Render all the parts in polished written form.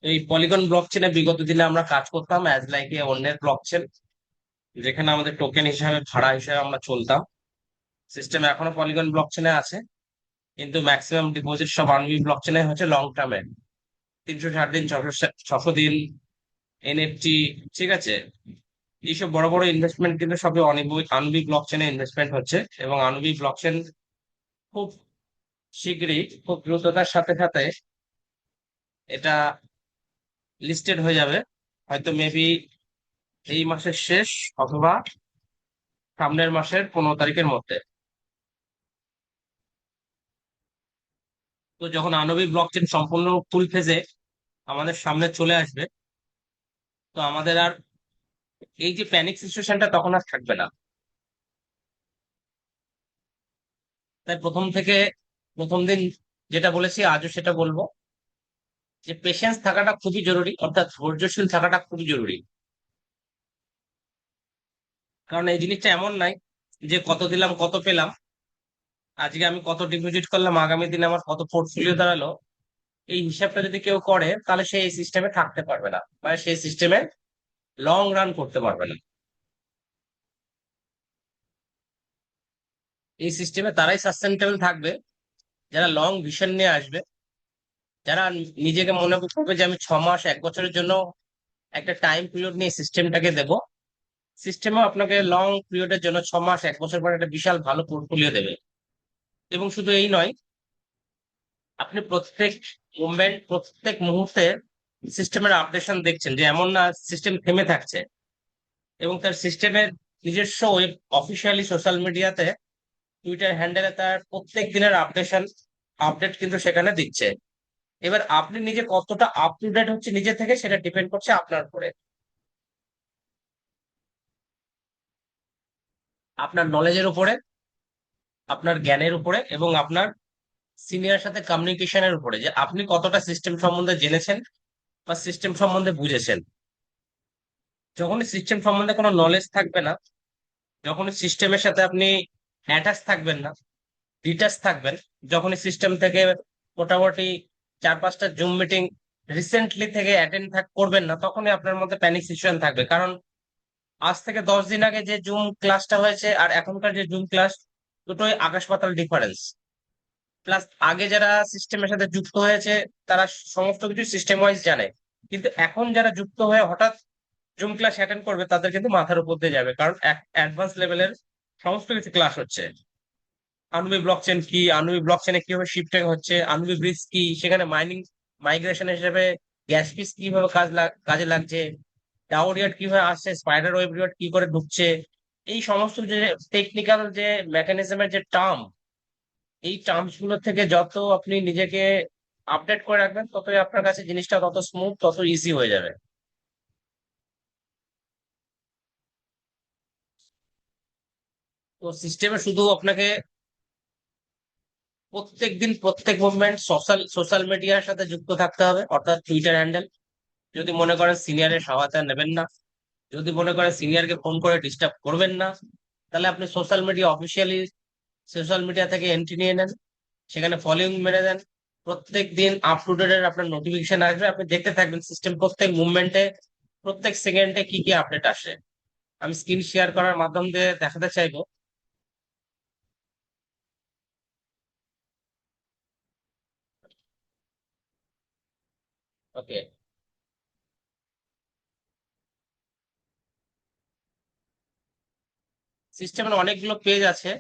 এই পলিগন ব্লকচেনে বিগত দিনে আমরা কাজ করতাম অ্যাজ লাইক এ অন্যের ব্লকচেন, যেখানে আমাদের টোকেন হিসাবে ভাড়া হিসাবে আমরা চলতাম। সিস্টেম এখনো পলিগন ব্লকচেনে আছে, কিন্তু ম্যাক্সিমাম ডিপোজিট সব আনবি ব্লকচেনে হচ্ছে লং টার্মে, 360 দিন, 600 দিন, এনএফটি। ঠিক আছে, এইসব বড় বড় ইনভেস্টমেন্ট কিন্তু সবই আনবি ব্লকচেনে ইনভেস্টমেন্ট হচ্ছে, এবং আনবি ব্লকচেন খুব শীঘ্রই, খুব দ্রুততার সাথে সাথে এটা লিস্টেড হয়ে যাবে, হয়তো মেবি এই মাসের শেষ অথবা সামনের মাসের 15 তারিখের মধ্যে। তো যখন আণবিক ব্লকচেন সম্পূর্ণ ফুল ফেজে আমাদের সামনে চলে আসবে, তো আমাদের আর এই যে প্যানিক সিচুয়েশনটা তখন আর থাকবে না। তাই প্রথম দিন যেটা বলেছি আজও সেটা বলবো, যে পেশেন্স থাকাটা খুবই জরুরি, অর্থাৎ ধৈর্যশীল থাকাটা খুবই জরুরি। কারণ এই জিনিসটা এমন নাই যে কত দিলাম কত পেলাম, আজকে আমি কত ডিপোজিট করলাম আগামী দিনে আমার কত পোর্টফোলিও দাঁড়ালো, এই হিসাবটা যদি কেউ করে তাহলে সে এই সিস্টেমে থাকতে পারবে না, বা সেই সিস্টেমে লং রান করতে পারবে না। এই সিস্টেমে তারাই সাস্টেনেবল থাকবে যারা লং ভিশন নিয়ে আসবে, যারা নিজেকে মনে করবে যে আমি 6 মাস 1 বছরের জন্য একটা টাইম পিরিয়ড নিয়ে সিস্টেমটাকে দেব। সিস্টেমও আপনাকে লং পিরিয়ডের জন্য 6 মাস 1 বছর পর একটা বিশাল ভালো পোর্টফোলিও দেবে। এবং শুধু এই নয়, আপনি প্রত্যেক মুভমেন্ট, প্রত্যেক মুহূর্তে সিস্টেমের আপডেশন দেখছেন, যে এমন না সিস্টেম থেমে থাকছে। এবং তার সিস্টেমের নিজস্ব ওয়েব অফিসিয়ালি সোশ্যাল মিডিয়াতে, টুইটার হ্যান্ডেলে তার প্রত্যেক দিনের আপডেট কিন্তু সেখানে দিচ্ছে। এবার আপনি নিজে কতটা আপ টু ডেট হচ্ছে নিজে থেকে, সেটা ডিপেন্ড করছে আপনার উপরে, আপনার নলেজের উপরে, আপনার জ্ঞানের উপরে, এবং আপনার সিনিয়র সাথে কমিউনিকেশনের উপরে, যে আপনি কতটা সিস্টেম সম্বন্ধে জেনেছেন বা সিস্টেম সম্বন্ধে বুঝেছেন। যখনই সিস্টেম সম্বন্ধে কোনো নলেজ থাকবে না, যখনই সিস্টেমের সাথে আপনি অ্যাটাচ থাকবেন না, ডিটাচ থাকবেন, যখনই সিস্টেম থেকে মোটামুটি 4-5টা জুম মিটিং রিসেন্টলি থেকে অ্যাটেন্ড করবেন না, তখনই আপনার মধ্যে প্যানিক সিচুয়েশন থাকবে। কারণ আজ থেকে 10 দিন আগে যে জুম ক্লাসটা হয়েছে আর এখনকার যে জুম ক্লাস, দুটোই আকাশ পাতাল ডিফারেন্স। প্লাস আগে যারা সিস্টেমের সাথে যুক্ত হয়েছে তারা সমস্ত কিছু সিস্টেম ওয়াইজ জানে, কিন্তু এখন যারা যুক্ত হয়ে হঠাৎ জুম ক্লাস অ্যাটেন্ড করবে তাদের কিন্তু মাথার উপর দিয়ে যাবে, কারণ অ্যাডভান্স লেভেলের সমস্ত কিছু ক্লাস হচ্ছে। আনুবি ব্লকচেন কি, আনুবি ব্লকচেনে কিভাবে শিফটিং হচ্ছে, আনুবি ব্রিজ কি, সেখানে মাইনিং মাইগ্রেশন হিসেবে গ্যাস ফিস কিভাবে কাজে লাগছে, ডাউরিয়াট কিভাবে আসছে, স্পাইডার ওয়েব রিওয়ার্ড কি করে ঢুকছে, এই সমস্ত যে টেকনিক্যাল যে মেকানিজমের যে টার্ম, এই টার্মস গুলো থেকে যত আপনি নিজেকে আপডেট করে রাখবেন, ততই আপনার কাছে জিনিসটা তত স্মুথ, তত ইজি হয়ে যাবে। তো সিস্টেমে শুধু আপনাকে প্রত্যেক দিন প্রত্যেক মুভমেন্ট সোশ্যাল মিডিয়ার সাথে যুক্ত থাকতে হবে, অর্থাৎ টুইটার হ্যান্ডেল। যদি মনে করেন সিনিয়রের সহায়তা নেবেন না, যদি মনে করেন সিনিয়রকে ফোন করে ডিস্টার্ব করবেন না, তাহলে আপনি সোশ্যাল মিডিয়া থেকে এন্ট্রি নিয়ে নেন, সেখানে ফলোইং মেরে দেন। প্রত্যেক দিন আপ টু ডেটের আপনার নোটিফিকেশন আসবে, আপনি দেখতে থাকবেন সিস্টেম প্রত্যেক মুভমেন্টে, প্রত্যেক সেকেন্ডে কি কি আপডেট আসে। আমি স্ক্রিন শেয়ার করার মাধ্যম দিয়ে দেখাতে চাইবো। ওকে, সিস্টেমের অনেকগুলো পেজ আছে।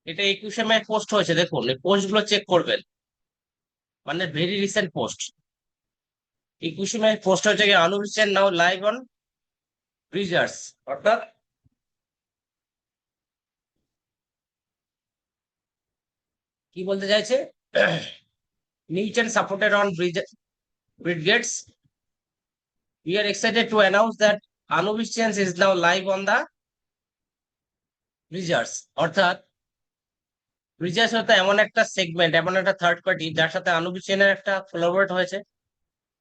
এটা 21শে মে পোস্ট হয়েছে, দেখুন এই পোস্ট গুলো চেক করবেন, মানে ভেরি রিসেন্ট পোস্ট। 21শে মে পোস্ট হয়েছে কি, আনুবিচার নাও লাইভ অন ব্রিজার্স, অর্থাৎ কি বলতে চাইছে, Newton supported on brigades, we are excited to announce that Anubis Change is now live on the ব্রিজার্স। অর্থাৎ ব্রিজার্স হতে এমন একটা সেগমেন্ট, এমন একটা থার্ড পার্টি যার সাথে আনুবিস চেনের একটা কোলাবোরেট হয়েছে,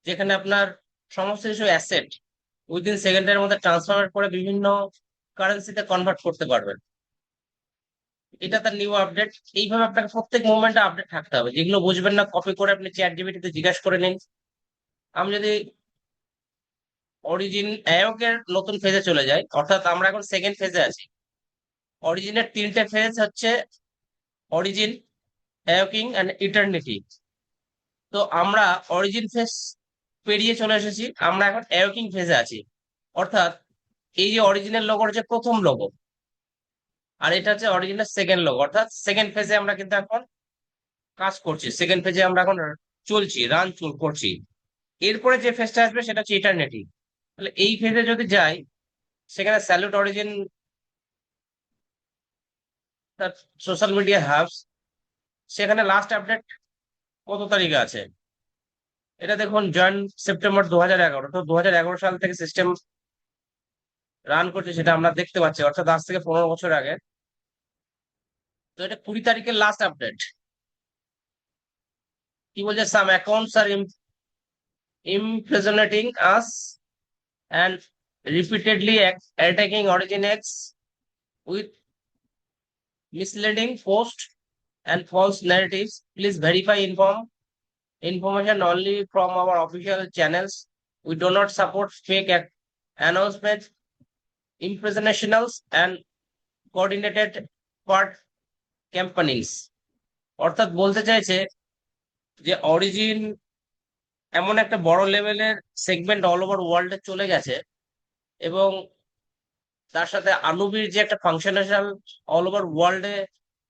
যেখানে আপনার সমস্ত কিছু অ্যাসেট উইদিন সেকেন্ডের মধ্যে ট্রান্সফার করে বিভিন্ন কারেন্সিতে কনভার্ট করতে পারবেন। এটা তার নিউ আপডেট। এইভাবে আপনাকে প্রত্যেক মুভমেন্টে আপডেট থাকতে হবে, যেগুলো বুঝবেন না কপি করে আপনি চ্যাট জিপিটিতে জিজ্ঞাসা করে নিন। আমি যদি অরিজিন এর নতুন ফেজে চলে যাই, অর্থাৎ আমরা এখন সেকেন্ড ফেজে আছি। অরিজিনের তিনটে ফেজ হচ্ছে অরিজিন, অ্যাওকিং এন্ড ইটারনিটি। তো আমরা অরিজিন ফেজ পেরিয়ে চলে এসেছি, আমরা এখন অ্যাওকিং ফেজে আছি। অর্থাৎ এই যে অরিজিনাল লোগো হচ্ছে প্রথম লোগো, আর এটা হচ্ছে অরিজিনাল সেকেন্ড লোগো, অর্থাৎ সেকেন্ড ফেজে আমরা কিন্তু এখন কাজ করছি, সেকেন্ড ফেজে আমরা এখন চলছি, করছি। এরপরে যে ফেজটা আসবে সেটা হচ্ছে ইটারনিটি। তাহলে এই ফেজে যদি যাই, সেখানে স্যালুট অরিজিন তার সোশ্যাল মিডিয়া হাবস, সেখানে লাস্ট আপডেট কত তারিখে আছে এটা দেখুন, জয়েন সেপ্টেম্বর 2011। তো 2011 সাল থেকে সিস্টেম রান করছে, সেটা আমরা দেখতে পাচ্ছি, অর্থাৎ আজ থেকে 15 বছর আগে। তো এটা 20 তারিখের লাস্ট আপডেট। কি বলছে, some accounts are impersonating us and repeatedly attacking Origin X with misleading posts and false narratives. Please verify information only from our official channels. We do not support fake announcements, impersonations, and coordinated part campaignings. অর্থাৎ বলতে চাইছে যে origin এমন একটা বড় লেভেলের segment all over ওয়ার্ল্ডে চলে গেছে, এবং তার সাথে আনুবির যে একটা ফাংশনাল অল ওভার ওয়ার্ল্ডে,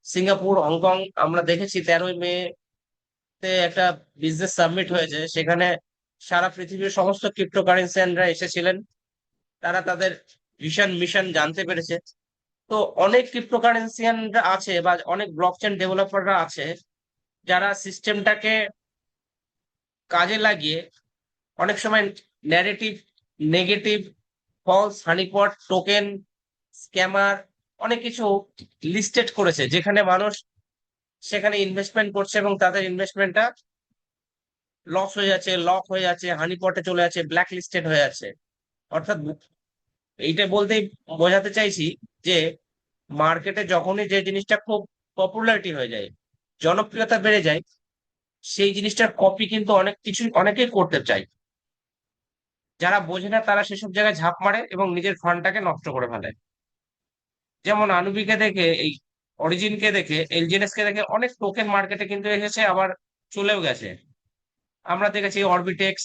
সিঙ্গাপুর, হংকং, আমরা দেখেছি 13ই মে তে একটা বিজনেস সাবমিট হয়েছে, সেখানে সারা পৃথিবীর সমস্ত ক্রিপ্টোকারেন্সিয়ানরা এসেছিলেন। তারা তাদের ভিশন মিশন জানতে পেরেছে। তো অনেক ক্রিপ্টোকারেন্সিয়ানরা আছে বা অনেক ব্লকচেন ডেভেলপাররা আছে, যারা সিস্টেমটাকে কাজে লাগিয়ে অনেক সময় narrative, negative, false honeypot token, scammer, অনেক কিছু লিস্টেড করেছে, যেখানে মানুষ সেখানে ইনভেস্টমেন্ট করছে এবং তাদের ইনভেস্টমেন্টটা লস হয়ে যাচ্ছে, লক হয়ে যাচ্ছে, হানিপটে চলে যাচ্ছে, ব্ল্যাক লিস্টেড হয়ে যাচ্ছে। অর্থাৎ এইটা বলতেই বোঝাতে চাইছি যে মার্কেটে যখনই যে জিনিসটা খুব পপুলারিটি হয়ে যায়, জনপ্রিয়তা বেড়ে যায়, সেই জিনিসটার কপি কিন্তু অনেক কিছু অনেকেই করতে চায়। যারা বোঝে না তারা সেসব জায়গায় ঝাঁপ মারে এবং নিজের ফান্ডটাকে নষ্ট করে ফেলে। যেমন আনুবিকে দেখে, এই অরিজিনকে দেখে, এলজিএনএস কে দেখে অনেক টোকেন মার্কেটে কিন্তু এসেছে, আবার চলেও গেছে। আমরা দেখেছি অরবিটেক্স,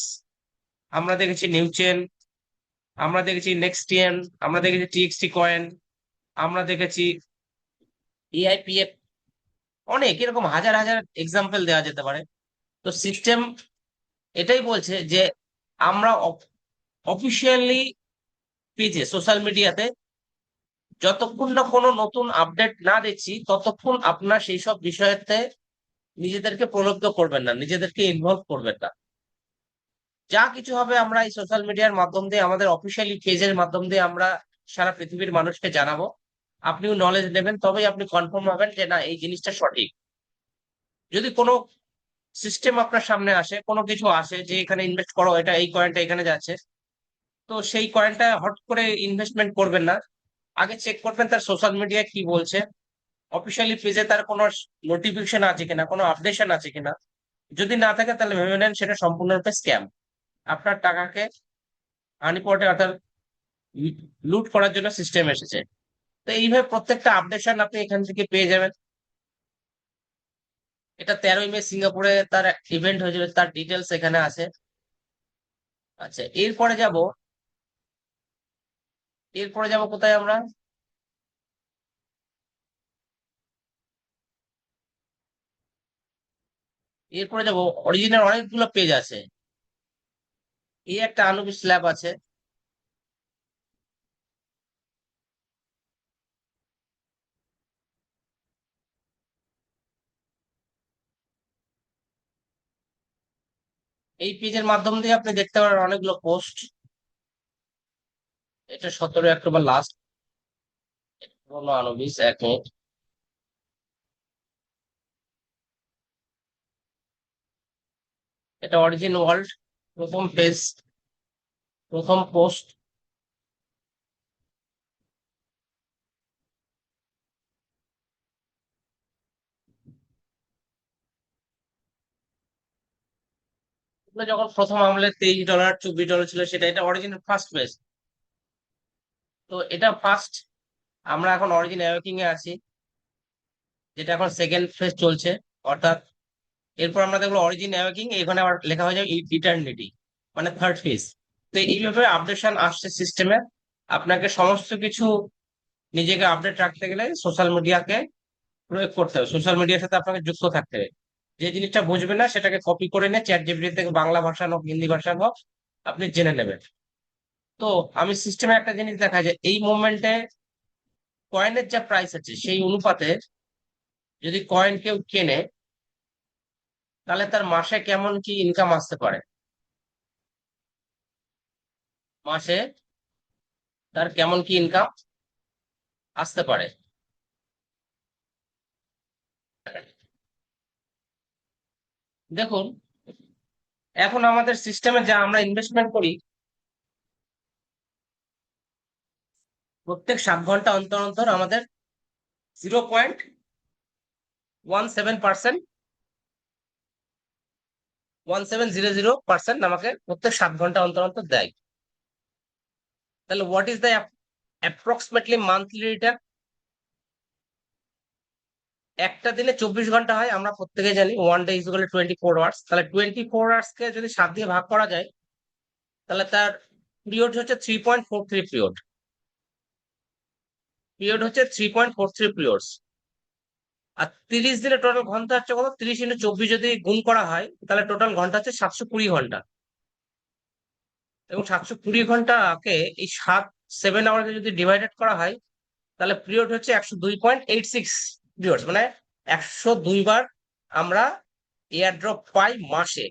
আমরা দেখেছি নিউচেন, আমরা দেখেছি নেক্সটিয়েন, আমরা দেখেছি টিএক্সটি কয়েন, আমরা দেখেছি এআইপিএফ, অনেক এরকম হাজার হাজার এক্সাম্পল দেওয়া যেতে পারে। তো সিস্টেম এটাই বলছে যে আমরা অফিসিয়ালি পেজে, সোশ্যাল মিডিয়াতে যতক্ষণ না কোনো নতুন আপডেট না দিচ্ছি, ততক্ষণ আপনার সেই সব বিষয়েতে নিজেদেরকে প্রলুব্ধ করবেন না, নিজেদেরকে ইনভলভ করবেন না। যা কিছু হবে আমরা এই সোশ্যাল মিডিয়ার মাধ্যম দিয়ে, আমাদের অফিসিয়ালি পেজের মাধ্যম দিয়ে আমরা সারা পৃথিবীর মানুষকে জানাবো। আপনিও নলেজ নেবেন, তবেই আপনি কনফার্ম হবেন যে না, এই জিনিসটা সঠিক। যদি কোনো সিস্টেম আপনার সামনে আসে, কোনো কিছু আসে যে এখানে ইনভেস্ট করো, এটা এই কয়েনটা এখানে যাচ্ছে, তো সেই কয়েনটা হট করে ইনভেস্টমেন্ট করবেন না। আগে চেক করবেন তার সোশ্যাল মিডিয়া কি বলছে, অফিসিয়ালি পেজে তার কোনো নোটিফিকেশন আছে কিনা, কোনো আপডেশন আছে কিনা। যদি না থাকে তাহলে ভেবে নেন সেটা সম্পূর্ণরূপে স্ক্যাম। আপনার টাকাকে হানিপটে, অর্থাৎ লুট করার জন্য সিস্টেম এসেছে। তো এইভাবে প্রত্যেকটা আপডেশন আপনি এখান থেকে পেয়ে যাবেন। এটা 13ই মে সিঙ্গাপুরে তার ইভেন্ট হয়েছিল, তার ডিটেলস এখানে আছে। আচ্ছা, এরপরে যাব কোথায় আমরা? এরপরে যাব, অরিজিনাল অনেকগুলো পেজ আছে। এই একটা আনুবিস স্ল্যাব আছে। এই পেজের মাধ্যম দিয়ে আপনি দেখতে পারেন অনেকগুলো পোস্ট। এটা 17 অক্টোবর লাস্ট হলো আনুবিস, 1 মিনিট। এটা অরিজিন ওয়ার্ল্ড, প্রথম পেজ, প্রথম পোস্ট। যখন প্রথম আমলে $23 $24 ছিল, সেটা এটা অরিজিনাল ফার্স্ট পেজ। তো এটা ফার্স্ট, আমরা এখন অরিজিন অ্যাওয়েকিং এ আছি, যেটা এখন সেকেন্ড ফেজ চলছে। অর্থাৎ এরপর আমরা দেখবো অরিজিন অ্যাওয়েকিং, এখানে আবার লেখা হয়ে যাবে ইটার্নিটি, মানে থার্ড ফেজ। তো এইভাবে আপডেশন আসছে সিস্টেমে। আপনাকে সমস্ত কিছু নিজেকে আপডেট রাখতে গেলে সোশ্যাল মিডিয়াকে প্রয়োগ করতে হবে, সোশ্যাল মিডিয়ার সাথে আপনাকে যুক্ত থাকতে হবে। যে জিনিসটা বুঝবেন না সেটাকে কপি করে নিয়ে চ্যাট জিপিটি থেকে বাংলা ভাষা হোক হিন্দি ভাষা হোক আপনি জেনে নেবেন। তো আমি সিস্টেমে একটা জিনিস দেখা যায়, এই মোমেন্টে কয়েনের যা প্রাইস আছে সেই অনুপাতে যদি কয়েন কেউ কেনে, তাহলে তার মাসে কেমন কি ইনকাম আসতে পারে, মাসে তার কেমন কি ইনকাম আসতে পারে। দেখুন, এখন আমাদের সিস্টেমে যা আমরা ইনভেস্টমেন্ট করি, প্রত্যেক 7 ঘন্টা অন্তর অন্তর আমাদের 0.17%, 1700% আমাকে প্রত্যেক 7 ঘন্টা অন্তর অন্তর দেয়। তাহলে what is the approximately monthly return? একটা দিনে 24 ঘন্টা হয়, আমরা প্রত্যেকে জানি ওয়ান ডে ইজ 24 আওয়ার্স। তাহলে 24 আওয়ার্স কে যদি 7 দিয়ে ভাগ করা যায়, তাহলে তার পিরিয়ড হচ্ছে 3.43 পিরিয়ড। পিরিয়ড হচ্ছে 3.43 পিরিয়ডস। আর 30 দিনে টোটাল ঘন্টা হচ্ছে কত? 30 × 24 যদি গুণ করা হয়, তাহলে টোটাল ঘন্টা হচ্ছে 720 ঘন্টা। এবং 720 ঘন্টাকে এই 7 আওয়ারকে যদি ডিভাইডেড করা হয়, তাহলে পিরিয়ড হচ্ছে 102.86 পিরিয়ড, মানে 102 বার আমরা এয়ার ড্রপ পাই মাসে।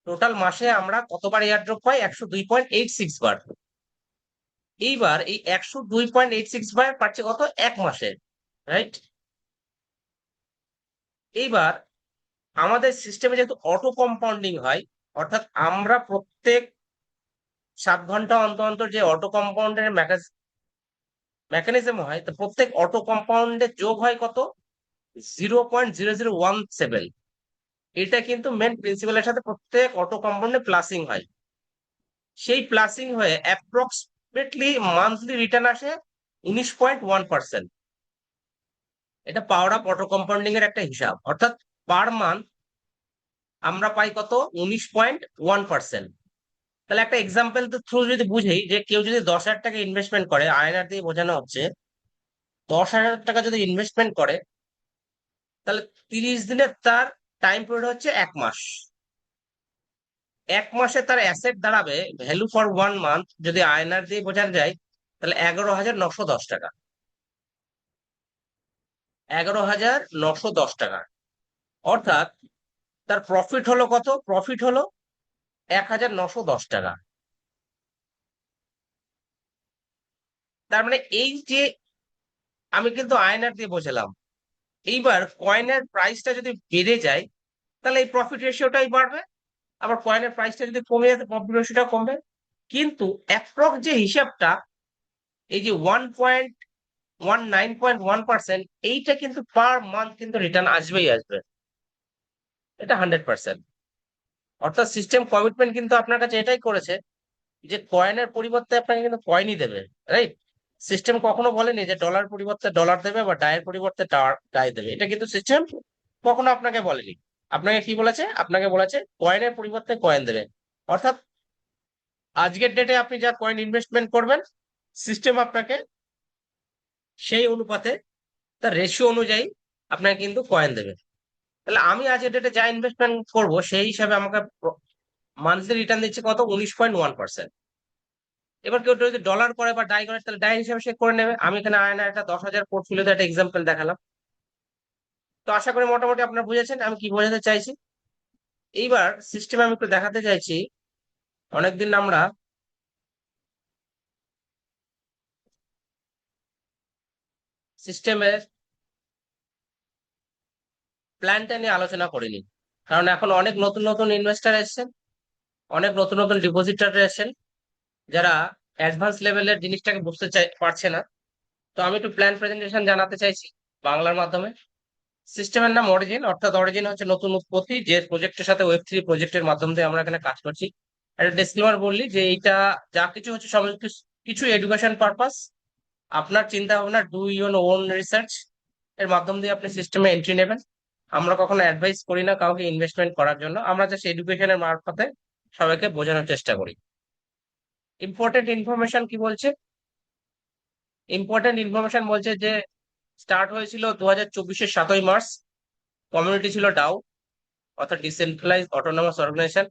টোটাল মাসে আমরা কতবার এয়ার ড্রপ পাই? 102.86 বার। এইবার এই 102.86 বার পাচ্ছে কত? এক মাসে, রাইট? এইবার আমাদের সিস্টেমে যেহেতু অটো কম্পাউন্ডিং হয়, অর্থাৎ আমরা প্রত্যেক 7 ঘন্টা অন্তর অন্তর যে অটো কম্পাউন্ডের মেকানিজম হয়, তো প্রত্যেক অটো কম্পাউন্ডে যোগ হয় কত? 0.0017। এটা কিন্তু মেন প্রিন্সিপালের সাথে প্রত্যেক অটো কম্পাউন্ডে প্লাসিং হয়। সেই প্লাসিং হয়ে অ্যাপ্রক্সিমেটলি মান্থলি রিটার্ন আসে 19.1%। এটা পাওয়ার অফ অটো কম্পাউন্ডিং এর একটা হিসাব। অর্থাৎ পার মান্থ আমরা পাই কত? 19.1%। তাহলে একটা এক্সাম্পল থ্রু যদি বুঝি, যে কেউ যদি 10,000 টাকা ইনভেস্টমেন্ট করে, আয়নার দিয়ে বোঝানো হচ্ছে 10,000 টাকা যদি ইনভেস্টমেন্ট করে, তাহলে 30 দিনে তার টাইম পিরিয়ড হচ্ছে 1 মাস। 1 মাসে তার অ্যাসেট দাঁড়াবে, ভ্যালু ফর 1 মান্থ যদি আয়নার দিয়ে বোঝানো যায়, তাহলে 11,910 টাকা। 11,910 টাকা। অর্থাৎ তার প্রফিট হলো কত? প্রফিট হলো 1,910 টাকা। তার মানে এই যে আমি কিন্তু আয়নার দিয়ে বোঝালাম, এইবার কয়েনের প্রাইসটা যদি বেড়ে যায়, তাহলে এই প্রফিট রেশিওটাই বাড়বে। আবার কয়েনের প্রাইসটা যদি কমে যায়, প্রফিট রেশিওটা কমবে। কিন্তু অ্যাপ্রক্স যে হিসাবটা, এই যে 1.19.1%, এইটা কিন্তু পার মান্থ কিন্তু রিটার্ন আসবেই আসবে। এটা 100%। অর্থাৎ সিস্টেম কমিটমেন্ট কিন্তু আপনার কাছে এটাই করেছে, যে কয়েনের পরিবর্তে আপনাকে কিন্তু কয়েনই দেবে, রাইট? সিস্টেম কখনো বলেনি যে ডলার পরিবর্তে ডলার দেবে বা ডায়ের পরিবর্তে ডাই দেবে। এটা কিন্তু সিস্টেম কখনো আপনাকে বলেনি। আপনাকে কি বলেছে? আপনাকে বলেছে কয়েনের পরিবর্তে কয়েন দেবে। অর্থাৎ আজকের ডেটে আপনি যা কয়েন ইনভেস্টমেন্ট করবেন, সিস্টেম আপনাকে সেই অনুপাতে, তার রেশিও অনুযায়ী আপনাকে কিন্তু কয়েন দেবে। তাহলে আমি আজকের ডেটে যা ইনভেস্টমেন্ট করব, সেই হিসাবে আমাকে মান্থলি রিটার্ন দিচ্ছে কত? 19.1%। এবার কেউ যদি ডলার করে বা ডাই করে, তাহলে ডাই হিসাবে সে করে নেবে। আমি এখানে আয়না একটা 10,000 পোর্টফোলিওতে একটা এক্সাম্পল দেখালাম। তো আশা করি মোটামুটি আপনারা বুঝেছেন আমি কি বোঝাতে চাইছি। এইবার সিস্টেমে আমি একটু দেখাতে চাইছি, অনেকদিন আমরা সিস্টেমের প্ল্যানটা নিয়ে আলোচনা করিনি, কারণ এখন অনেক নতুন নতুন ইনভেস্টার এসেছেন। অনেক নতুন নতুন ডিপোজিটার আছেন যারা অ্যাডভান্স লেভেলের জিনিসটাকে বুঝতে পারছে না। তো আমি একটু প্ল্যান প্রেজেন্টেশন জানাতে চাইছি বাংলার মাধ্যমে। সিস্টেমের নাম অরিজিন, অর্থাৎ অরিজিন হচ্ছে নতুন উৎপত্তি, যে প্রজেক্টের সাথে ওয়েব 3 প্রজেক্টের মাধ্যম দিয়ে আমরা এখানে কাজ করছি। একটা ডিসক্লেমার বললি যে এইটা যা কিছু হচ্ছে সব কিছু এডুকেশন পারপাস। আপনার চিন্তা ভাবনা, ডু ইউর ওন রিসার্চ এর মাধ্যম দিয়ে আপনি সিস্টেমে এন্ট্রি নেবেন। আমরা কখনো অ্যাডভাইস করি না কাউকে ইনভেস্টমেন্ট করার জন্য, আমরা জাস্ট এডুকেশনের মারফতে সবাইকে বোঝানোর চেষ্টা করি। ইম্পর্টেন্ট ইনফরমেশন কি বলছে? ইম্পর্টেন্ট ইনফরমেশন বলছে যে স্টার্ট হয়েছিল 2024-এর 7ই মার্চ। কমিউনিটি ছিল ডাও, অর্থাৎ ডিসেন্ট্রালাইজ অটোনমাস অর্গানাইজেশন।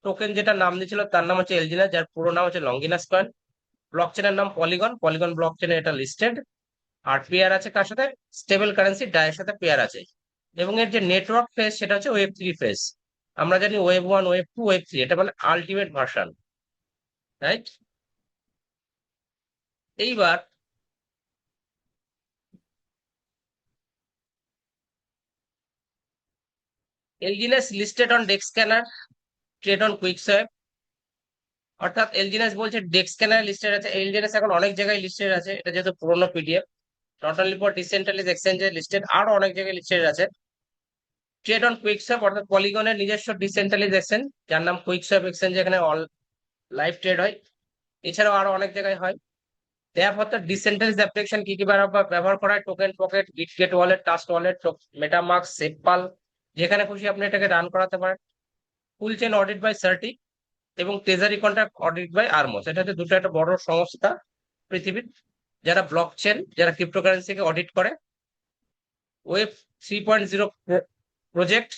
টোকেন যেটা নাম দিয়েছিল তার নাম হচ্ছে এলজিনাস, যার পুরো নাম হচ্ছে লঙ্গিনাস কয়েন। ব্লক চেনের নাম পলিগন, পলিগন ব্লক চেনে এটা লিস্টেড। আর পেয়ার আছে কার সাথে? স্টেবল কারেন্সি ডায়ের সাথে পেয়ার আছে। এবং এর যে নেটওয়ার্ক ফেজ সেটা হচ্ছে ওয়েব 3 ফেজ। আমরা জানি ওয়েব 1, ওয়েব 2, ওয়েব 3, এটা মানে আলটিমেট ভার্সন, রাইট? এইবার এলজিনাস listed on dex scanner, trade on QuickSwap. অর্থাৎ এলজিনাস বলছে ডেক্স স্ক্যানার লিস্টেড আছে, এলজিনাস এখন অনেক জায়গায় লিস্টেড আছে, এটা যেহেতু পুরোনো PDF. Not only for decentralise এক্সচেঞ্জে লিস্টেড, আরো অনেক জায়গায় লিস্টেড আছে। ট্রেড অন কুইকসোয়েব অর্থাৎ পলিগনের নিজস্ব ডিসেন্ট্রালাইজ এক্সচেঞ্জ, যার নাম কুইকসোয়েব এক্সচেঞ্জ, এখানে অল লাইভ ট্রেড হয়। এছাড়াও আরো অনেক জায়গায় হয়। দেয়ারফর দ্য ডিসেন্ট্রালাইজ অ্যাপ্লিকেশন কি কি ব্যবহার করা হয়? Token pocket, Bitget wallet, trust wallet, MetaMask, SafePal, যেখানে খুশি আপনি এটাকে রান করাতে পারেন। Full chain audit by CertiK এবং treasury contract audit by Armors. এটা হচ্ছে দুটো একটা বড় সংস্থা পৃথিবীর, যারা ব্লক চেন, যারা ক্রিপ্টোকারেন্সিকে অডিট করে। ওয়েব 3.0 প্রজেক্ট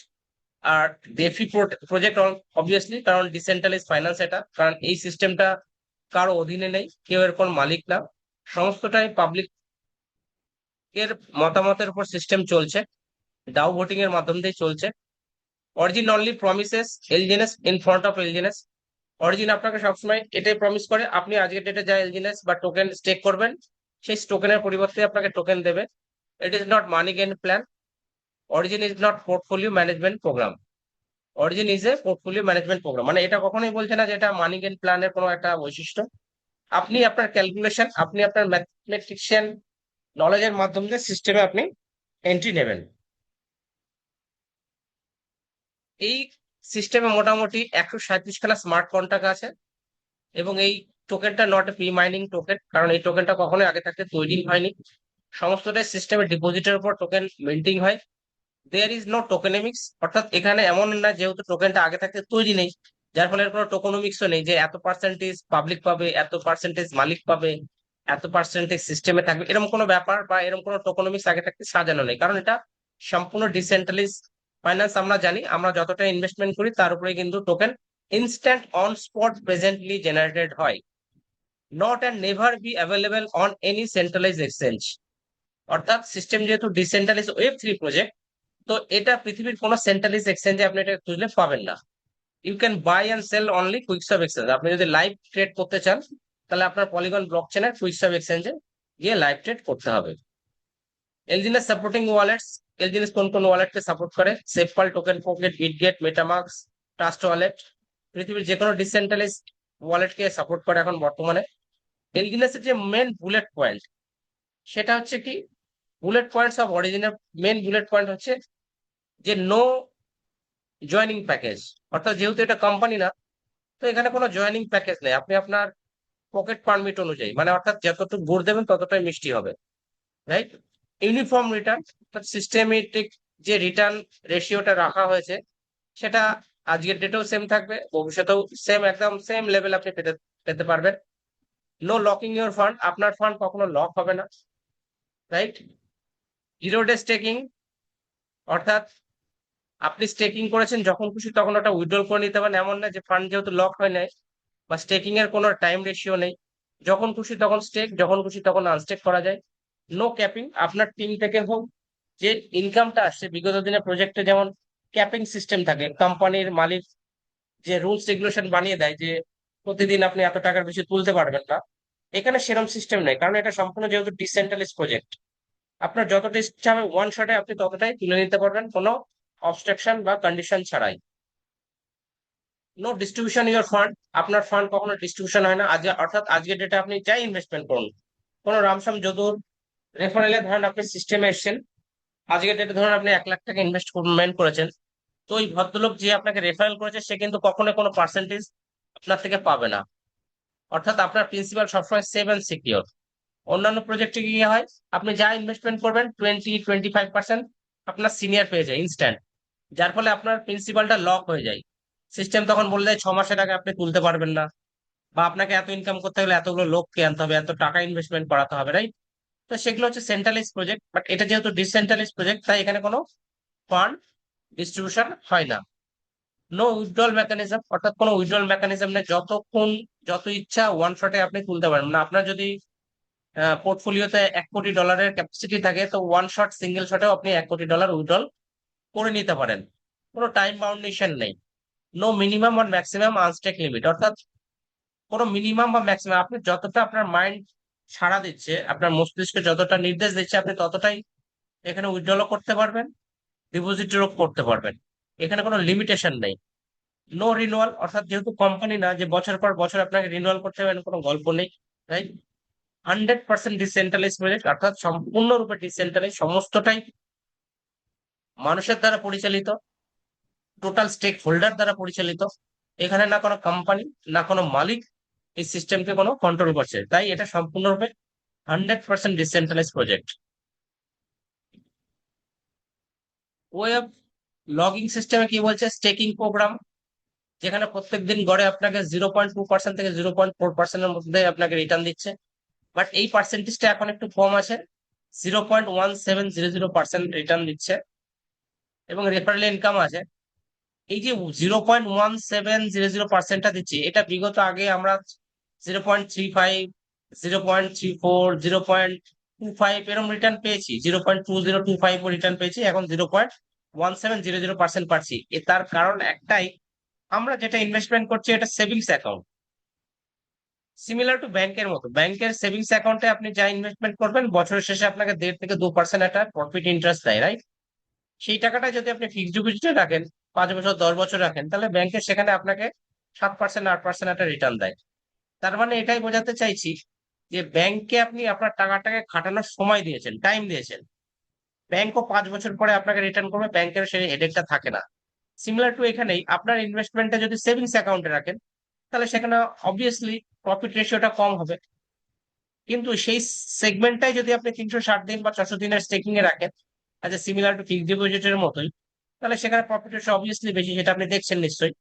আর ডেফি প্রজেক্ট অবভিয়াসলি, কারণ ডিসেন্ট্রালাইজ ফাইন্যান্স এটা, কারণ এই সিস্টেমটা কারো অধীনে নেই, কেউ এর কোনো মালিক না, সমস্তটাই পাবলিক এর মতামতের উপর সিস্টেম চলছে, ডাও ভোটিং এর মাধ্যম দিয়ে চলছে। Origin only promises এলজিএনএস in front of এলজিএনএস। Origin আপনাকে সবসময় এটাই প্রমিস করে, আপনি আজকের ডেটে যা এলজিএনএস বা টোকেন স্টেক করবেন, সেই টোকেনের পরিবর্তে আপনাকে টোকেন দেবে। It is not money gain plan. Origin is not portfolio management program. Origin is a portfolio management program, মানে এটা কখনোই বলছে না যে এটা মানি গেইন প্ল্যানের কোনো একটা বৈশিষ্ট্য। আপনি আপনার ক্যালকুলেশন, আপনি আপনার ম্যাথমেটিক্সিয়ান নলেজের মাধ্যমে সিস্টেমে আপনি এন্ট্রি নেবেন। এই সিস্টেমে মোটামুটি 137খানা স্মার্ট কন্ট্রাক্ট আছে। এবং এই টোকেনটা not a pre mining token, কারণ এই টোকেনটা কখনোই আগে থাকতে তৈরি হয়নি। সমস্তটাই সিস্টেমের ডিপোজিটের উপর টোকেন মিন্টিং হয়। দেয়ার ইজ নো টোকেনমিক্স, অর্থাৎ এখানে এমন না যেহেতু টোকেনটা আগে থাকতে তৈরি নেই, যার ফলে এর কোনো টোকেনমিক্সও নেই যে এত পার্সেন্টেজ পাবলিক পাবে, এত পার্সেন্টেজ মালিক পাবে, এত পার্সেন্টেজ সিস্টেমে থাকবে, এরকম কোনো ব্যাপার বা এরকম কোনো টোকেনমিক্স আগে থাকতে সাজানো নেই, কারণ এটা সম্পূর্ণ ডিসেন্ট্রালাইজ ফাইন্যান্স। আমরা জানি আমরা যতটা ইনভেস্টমেন্ট করি তার উপরে কিন্তু token instant on spot presently generated হয়, not and never be available on any centralise exchange. অর্থাৎ সিস্টেম যেহেতু ডিসেন্ট্রালাইজ ওয়েব 3 প্রজেক্ট, তো এটা পৃথিবীর কোনো সেন্ট্রালাইজ এক্সচেঞ্জে আপনি এটা খুঁজলে পাবেন না। You can buy and sell only QuickSwap exchange. আপনি যদি লাইভ ট্রেড করতে চান তাহলে আপনার পলিগন ব্লক চেনের কুইকসব এক্সচেঞ্জে গিয়ে লাইভ ট্রেড করতে হবে। এলজিনেস সাপোর্টিং ওয়ালেটস, এলজিনেস কোন কোন ওয়ালেটকে সাপোর্ট করে? SafePal, token pocket, Bitget, MetaMask, trust wallet, পৃথিবীর যে কোনো ডিসেন্ট্রালাইজ ওয়ালেটকে সাপোর্ট করে এখন বর্তমানে। এলজিনেসের যে মেন বুলেট পয়েন্ট সেটা হচ্ছে কি? বুলেট পয়েন্টস অফ অরিজিনের মেন বুলেট পয়েন্ট হচ্ছে যে নো জয়নিং প্যাকেজ। অর্থাৎ যেহেতু এটা কোম্পানি না, তো এখানে কোনো জয়নিং প্যাকেজ নেই, আপনি আপনার পকেট পারমিট অনুযায়ী, মানে অর্থাৎ যতটুকু গুড় দেবেন ততটাই মিষ্টি হবে, রাইট? ইউনিফর্ম রিটার্ন, অর্থাৎ সিস্টেমেটিক যে রিটার্ন রেশিওটা রাখা হয়েছে সেটা আজকের ডেটেও সেম থাকবে, ভবিষ্যতেও সেম, একদম সেম লেভেল আপনি পেতে পেতে পারবেন। নো লকিং ইউর ফান্ড, আপনার ফান্ড কখনো লক হবে না, রাইট? 0 ডে স্টেকিং, অর্থাৎ আপনি স্টেকিং করেছেন যখন খুশি তখন ওটা উইথড্রল করে নিতে পারেন, এমন না যে ফান্ড যেহেতু লক হয় নাই বা স্টেকিং এর কোনো টাইম রেশিও নেই, যখন খুশি তখন স্টেক, যখন খুশি তখন আনস্টেক করা যায়। নো ক্যাপিং, আপনার টিম থেকে হোক যে ইনকামটা আসছে বিগত দিনে প্রজেক্টে যেমন ক্যাপিং সিস্টেম থাকে, কোম্পানির মালিক যে রুলস রেগুলেশন বানিয়ে দেয় যে প্রতিদিন আপনি এত টাকার বেশি তুলতে পারবেন না, এখানে সেরকম সিস্টেম নেই, কারণ এটা সম্পূর্ণ যেহেতু ডিসেন্ট্রালাইজ প্রজেক্ট। আপনার যতটা ইচ্ছা হবে ওয়ান শটে আপনি ততটাই তুলে নিতে পারবেন, কোনো অবস্ট্রাকশন বা কন্ডিশন ছাড়াই। নো ডিস্ট্রিবিউশন ইউর ফান্ড, আপনার ফান্ড কখনো ডিস্ট্রিবিউশন হয় না। আজ অর্থাৎ আজকের ডেটে আপনি যাই ইনভেস্টমেন্ট করুন, কোনো রামসাম যদুর রেফারেলে ধরেন আপনি সিস্টেমে এসেছেন, আজকের ডেটে ধরুন আপনি 1 লাখ টাকা ইনভেস্টমেন্ট করেছেন, তো ওই ভদ্রলোক যে আপনাকে রেফারেল করেছে সে কিন্তু কখনো কোনো পার্সেন্টেজ আপনার থেকে পাবে না। অর্থাৎ আপনার প্রিন্সিপাল সবসময় সেভ অ্যান্ড সিকিউর। অন্যান্য প্রজেক্টে কি হয়, আপনি যা ইনভেস্টমেন্ট করবেন 20-25% আপনার সিনিয়র পেয়ে যায় ইনস্ট্যান্ট, যার ফলে আপনার প্রিন্সিপালটা লক হয়ে যায়। সিস্টেম তখন বলে দেয় 6 মাসের আগে আপনি তুলতে পারবেন না, বা আপনাকে এত ইনকাম করতে গেলে এতগুলো লোককে আনতে হবে, এত টাকা ইনভেস্টমেন্ট করাতে হবে, রাইট? তো সেগুলো হচ্ছে সেন্ট্রালাইজ প্রজেক্ট, বাট এটা যেহেতু ডিসেন্ট্রালাইজ প্রজেক্ট তাই এখানে কোনো ফান্ড ডিস্ট্রিবিউশন হয় না। নো উইথড্রল মেকানিজম, অর্থাৎ কোনো উইথড্রল মেকানিজম নেই, যতক্ষণ যত ইচ্ছা ওয়ান শটে আপনি তুলতে পারবেন না। আপনার যদি পোর্টফোলিওতে $1 কোটি ক্যাপাসিটি থাকে, তো ওয়ান শট সিঙ্গেল শটেও আপনি $1 কোটি উইথড্রল করে নিতে পারেন। কোনো টাইম বাউন্ডেশন নেই। নো মিনিমাম আর ম্যাক্সিমাম আনস্টেক লিমিট, অর্থাৎ কোনো মিনিমাম বা ম্যাক্সিমাম, আপনি যতটা আপনার মাইন্ড সাড়া দিচ্ছে, আপনার মস্তিষ্ক যতটা নির্দেশ দিচ্ছে আপনি ততটাই এখানে উইথড্রলও করতে পারবেন, ডিপোজিটও করতে পারবেন। এখানে কোনো লিমিটেশন নেই। নো রিনুয়াল, অর্থাৎ যেহেতু কোম্পানি না যে বছর পর বছর আপনাকে রিনুয়াল করতে হবে, এরকম কোনো গল্প নেই, রাইট? 100% ডিসেন্ট্রালাইজ প্রজেক্ট, অর্থাৎ সম্পূর্ণরূপে ডিসেন্ট্রালাইজ, সমস্তটাই মানুষের দ্বারা পরিচালিত, টোটাল স্টেক হোল্ডার দ্বারা পরিচালিত। এখানে না কোনো কোম্পানি না কোনো মালিক এই সিস্টেমকে কোনো কন্ট্রোল করছে, তাই এটা সম্পূর্ণরূপে 100% ডিসেন্ট্রালাইজ প্রজেক্ট। ওয়েব লগিং সিস্টেমে কি বলছে, স্টেকিং প্রোগ্রাম, যেখানে প্রত্যেকদিন গড়ে আপনাকে 0.2% থেকে 0.4%-এর মধ্যে আপনাকে রিটার্ন দিচ্ছে। বাট এই পার্সেন্টেজটা এখন একটু কম আছে, 0.1700% রিটার্ন দিচ্ছে, এবং রেফারেল ইনকাম আছে। এই যে 0.1700%টা দিচ্ছি, এটা বিগত আগে আমরা 0.35, 0.34, 0.25 এরকম রিটার্ন পেয়েছি, 0.2025 রিটার্ন পেয়েছি, এখন 0.1700% পাচ্ছি। তার কারণ একটাই, আমরা যেটা ইনভেস্টমেন্ট করছি এটা সেভিংস অ্যাকাউন্ট, সিমিলার টু ব্যাংকের মতো। ব্যাংকের সেভিংস অ্যাকাউন্টে আপনি যা ইনভেস্টমেন্ট করবেন বছরের শেষে আপনাকে 1.5 থেকে 2% একটা প্রফিট ইন্টারেস্ট দেয়, রাইট? সেই টাকাটা যদি আপনি ফিক্সড ডিপোজিটে রাখেন, 5 বছর 10 বছর রাখেন, তাহলে ব্যাংকে সেখানে আপনাকে 7%, 8% একটা রিটার্ন দেয়। তার মানে এটাই বোঝাতে চাইছি যে ব্যাংকে আপনি আপনার টাকাটাকে খাটানোর সময় দিয়েছেন, টাইম দিয়েছেন, ব্যাংকও 5 বছর পরে আপনাকে রিটার্ন করবে, ব্যাংকের সেই হেডেকটা থাকে না। সিমিলার টু এখানেই আপনার ইনভেস্টমেন্টটা যদি সেভিংস অ্যাকাউন্টে রাখেন, তাহলে সেখানে অবভিয়াসলি প্রফিট রেশিওটা কম হবে। কিন্তু সেই সেগমেন্টটাই যদি আপনি 360 দিন বা 400 দিনের স্টেকিং এ রাখেন, আচ্ছা সিমিলার টু ফিক্সড ডিপোজিটের মতোই, তাহলে সেখানে প্রফিট রেশিও অবভিয়াসলি বেশি, সেটা আপনি দেখছেন নিশ্চয়ই।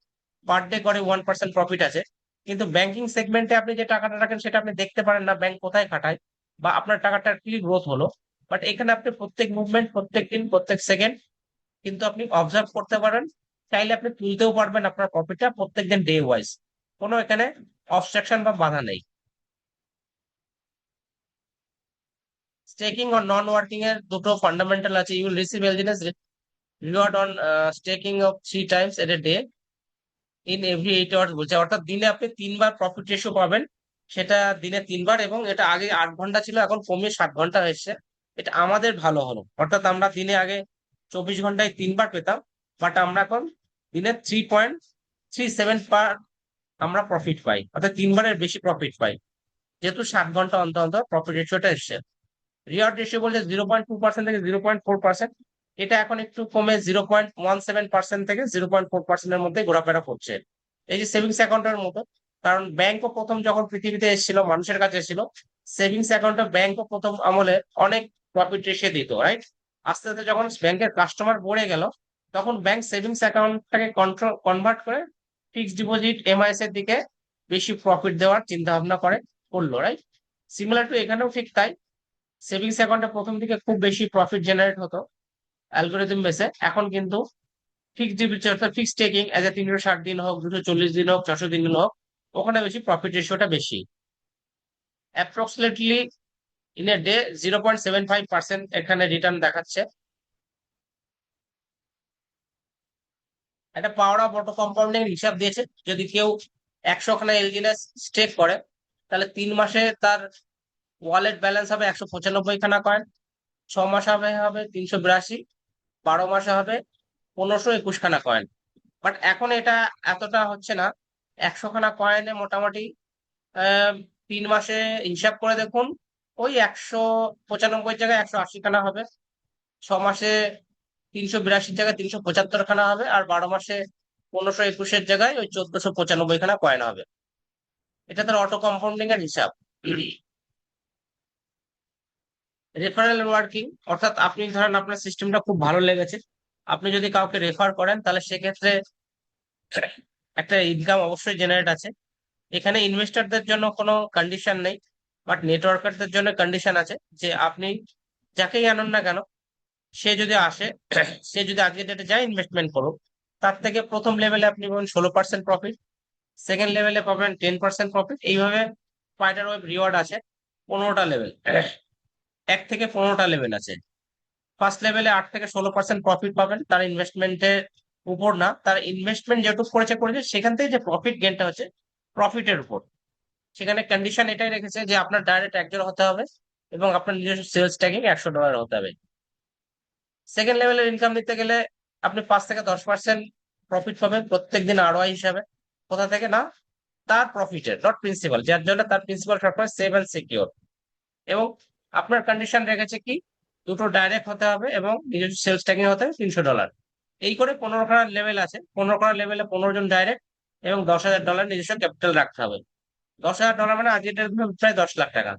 পার ডে করে 1% প্রফিট আছে। কিন্তু ব্যাংকিং সেগমেন্টে আপনি যে টাকাটা রাখেন সেটা আপনি দেখতে পারেন না ব্যাংক কোথায় খাটায়, বা আপনার টাকাটা কি গ্রোথ হলো। বাট এখানে আপনি প্রত্যেক মুভমেন্ট, প্রত্যেক দিন, প্রত্যেক সেকেন্ড কিন্তু আপনি অবজার্ভ করতে পারেন। চাইলে আপনি তুলতেও পারবেন আপনার প্রফিটটা প্রত্যেকদিন ডে ওয়াইজ, কোনো এখানে অবস্ট্রাকশন বা বাধা নেই। স্টেকিং আর নন ওয়ার্কিং এর দুটো ফান্ডামেন্টাল আছে। You will receive LGS reward on staking of 3 times at a day in every 8 hours বলছে, অর্থাৎ দিনে আপনি 3 বার প্রফিট রেশিও পাবেন, সেটা দিনে 3 বার, এবং এটা আগে 8 ঘন্টা ছিল, এখন কমিয়ে 7 ঘন্টা হয়েছে। এটা আমাদের ভালো হলো, অর্থাৎ আমরা দিনে আগে 24 ঘন্টায় 3 বার পেতাম, বাট আমরা এখন দিনে 3.37 বার আমরা প্রফিট পাই, অর্থাৎ 3 বারের বেশি প্রফিট পাই, যেহেতু 7 ঘন্টা অন্তর অন্তর প্রফিট রেশিওটা এসছে। রিওয়ার্ড রেশিও বলছে 0.2% থেকে 0.4%, এটা এখন একটু কমে 0.17% থেকে 0.4%-এর মধ্যে ঘোরাফেরা করছে। এই যে সেভিংস অ্যাকাউন্টের মতো, কারণ ব্যাংকও প্রথম যখন পৃথিবীতে এসেছিল, মানুষের কাছে এসেছিল, সেভিংস অ্যাকাউন্টে ব্যাংকও প্রথম আমলে অনেক প্রফিট রেশিও দিত, রাইট? আস্তে আস্তে যখন ব্যাংকের কাস্টমার বেড়ে গেল, তখন ব্যাংক সেভিংস অ্যাকাউন্টটাকে কনভার্ট করে ফিক্সড ডিপোজিট এমআইএস এর দিকে বেশি প্রফিট দেওয়ার চিন্তা ভাবনা করলো, রাইট? সিমিলার টু এখানেও ঠিক তাই। সেভিংস অ্যাকাউন্টে প্রথম দিকে খুব বেশি প্রফিট জেনারেট হতো অ্যালগোরিদম বেসে, এখন কিন্তু ফিক্সড ডিপোজিট অর্থাৎ ফিক্সড টেকিং এজ এ 360 দিন হোক, 240 দিন হোক, 400 দিন হোক, ওখানে বেশি প্রফিট রেশিওটা বেশি। অ্যাপ্রক্সিমেটলি ইন এ ডে 0.75% এখানে রিটার্ন দেখাচ্ছে। একটা পাওয়ার অফ অটো কম্পাউন্ডিং হিসাব দিয়েছে, যদি কেউ 100 খানা এলজিএনএস স্টেক করে, তাহলে 3 মাসে তার ওয়ালেট ব্যালেন্স হবে 195 খানা কয়েন, 6 মাস হবে হবে 382, 12 মাসে হবে 1521 খানা কয়েন। বাট এখন এটা এতটা হচ্ছে না। 100 খানা কয়েনে মোটামুটি আহ 3 মাসে হিসাব করে দেখুন, ওই 195 জায়গায় 180 খানা হবে। 6 মাসে 382 জায়গায় 375 খানা হবে, আর 12 মাসে 1521-এর জায়গায় ওই 1495 খানা কয়েন হবে। এটা তার অটো কম্পাউন্ডিং এর হিসাব। রেফারেল ওয়ার্কিং, অর্থাৎ আপনি ধরেন আপনার সিস্টেমটা খুব ভালো লেগেছে, আপনি যদি কাউকে রেফার করেন তাহলে সেক্ষেত্রে একটা ইনকাম অবশ্যই জেনারেট আছে। এখানে ইনভেস্টরদের জন্য কোনো কন্ডিশন নেই, বাট নেটওয়ার্কারদের জন্য কন্ডিশন আছে, যে আপনি যাকেই আনুন না কেন, সে যদি আসে, সে যদি আজকে ডেটে যায় ইনভেস্টমেন্ট করুক, তার থেকে প্রথম লেভেলে আপনি পাবেন 16% প্রফিট, সেকেন্ড লেভেলে পাবেন 10% প্রফিট, এইভাবে স্পাইডার ওয়েব রিওয়ার্ড আছে 15টা লেভেল, 1 থেকে 15টা লেভেল আছে। ফার্স্ট লেভেলে 8 থেকে 16% প্রফিট পাবেন, তার ইনভেস্টমেন্টের উপর না, তার ইনভেস্টমেন্ট যেটুকু করেছে সেখান থেকে যে প্রফিট গেনটা হচ্ছে প্রফিটের উপর। সেখানে কন্ডিশন এটাই রেখেছে যে আপনার ডাইরেক্ট 1 জন হতে হবে এবং আপনার নিজস্ব সেলস ট্যাগিং $100 হতে হবে। সেকেন্ড লেভেলের ইনকাম নিতে গেলে আপনি 5 থেকে 10% প্রফিট পাবেন প্রত্যেক দিন আরওআই হিসাবে। কোথা থেকে না, তার প্রফিটের, নট প্রিন্সিপাল, যার জন্য তার প্রিন্সিপাল সবসময় সেভ অ্যান্ড সিকিউর। এবং আপনার কন্ডিশন রেখেছে কি, দুটো ডাইরেক্ট হতে হবে এবং নিজস্ব সেলস ট্যাগিং হতে হবে $300। এই করে 15 খানা লেভেল আছে, 15 খানা লেভেলে 15 জন ডাইরেক্ট এবং $10,000 নিজস্ব ক্যাপিটাল রাখতে হবে। $10,000 মানে আজকের ডেটে প্রায় 10 লাখ টাকা।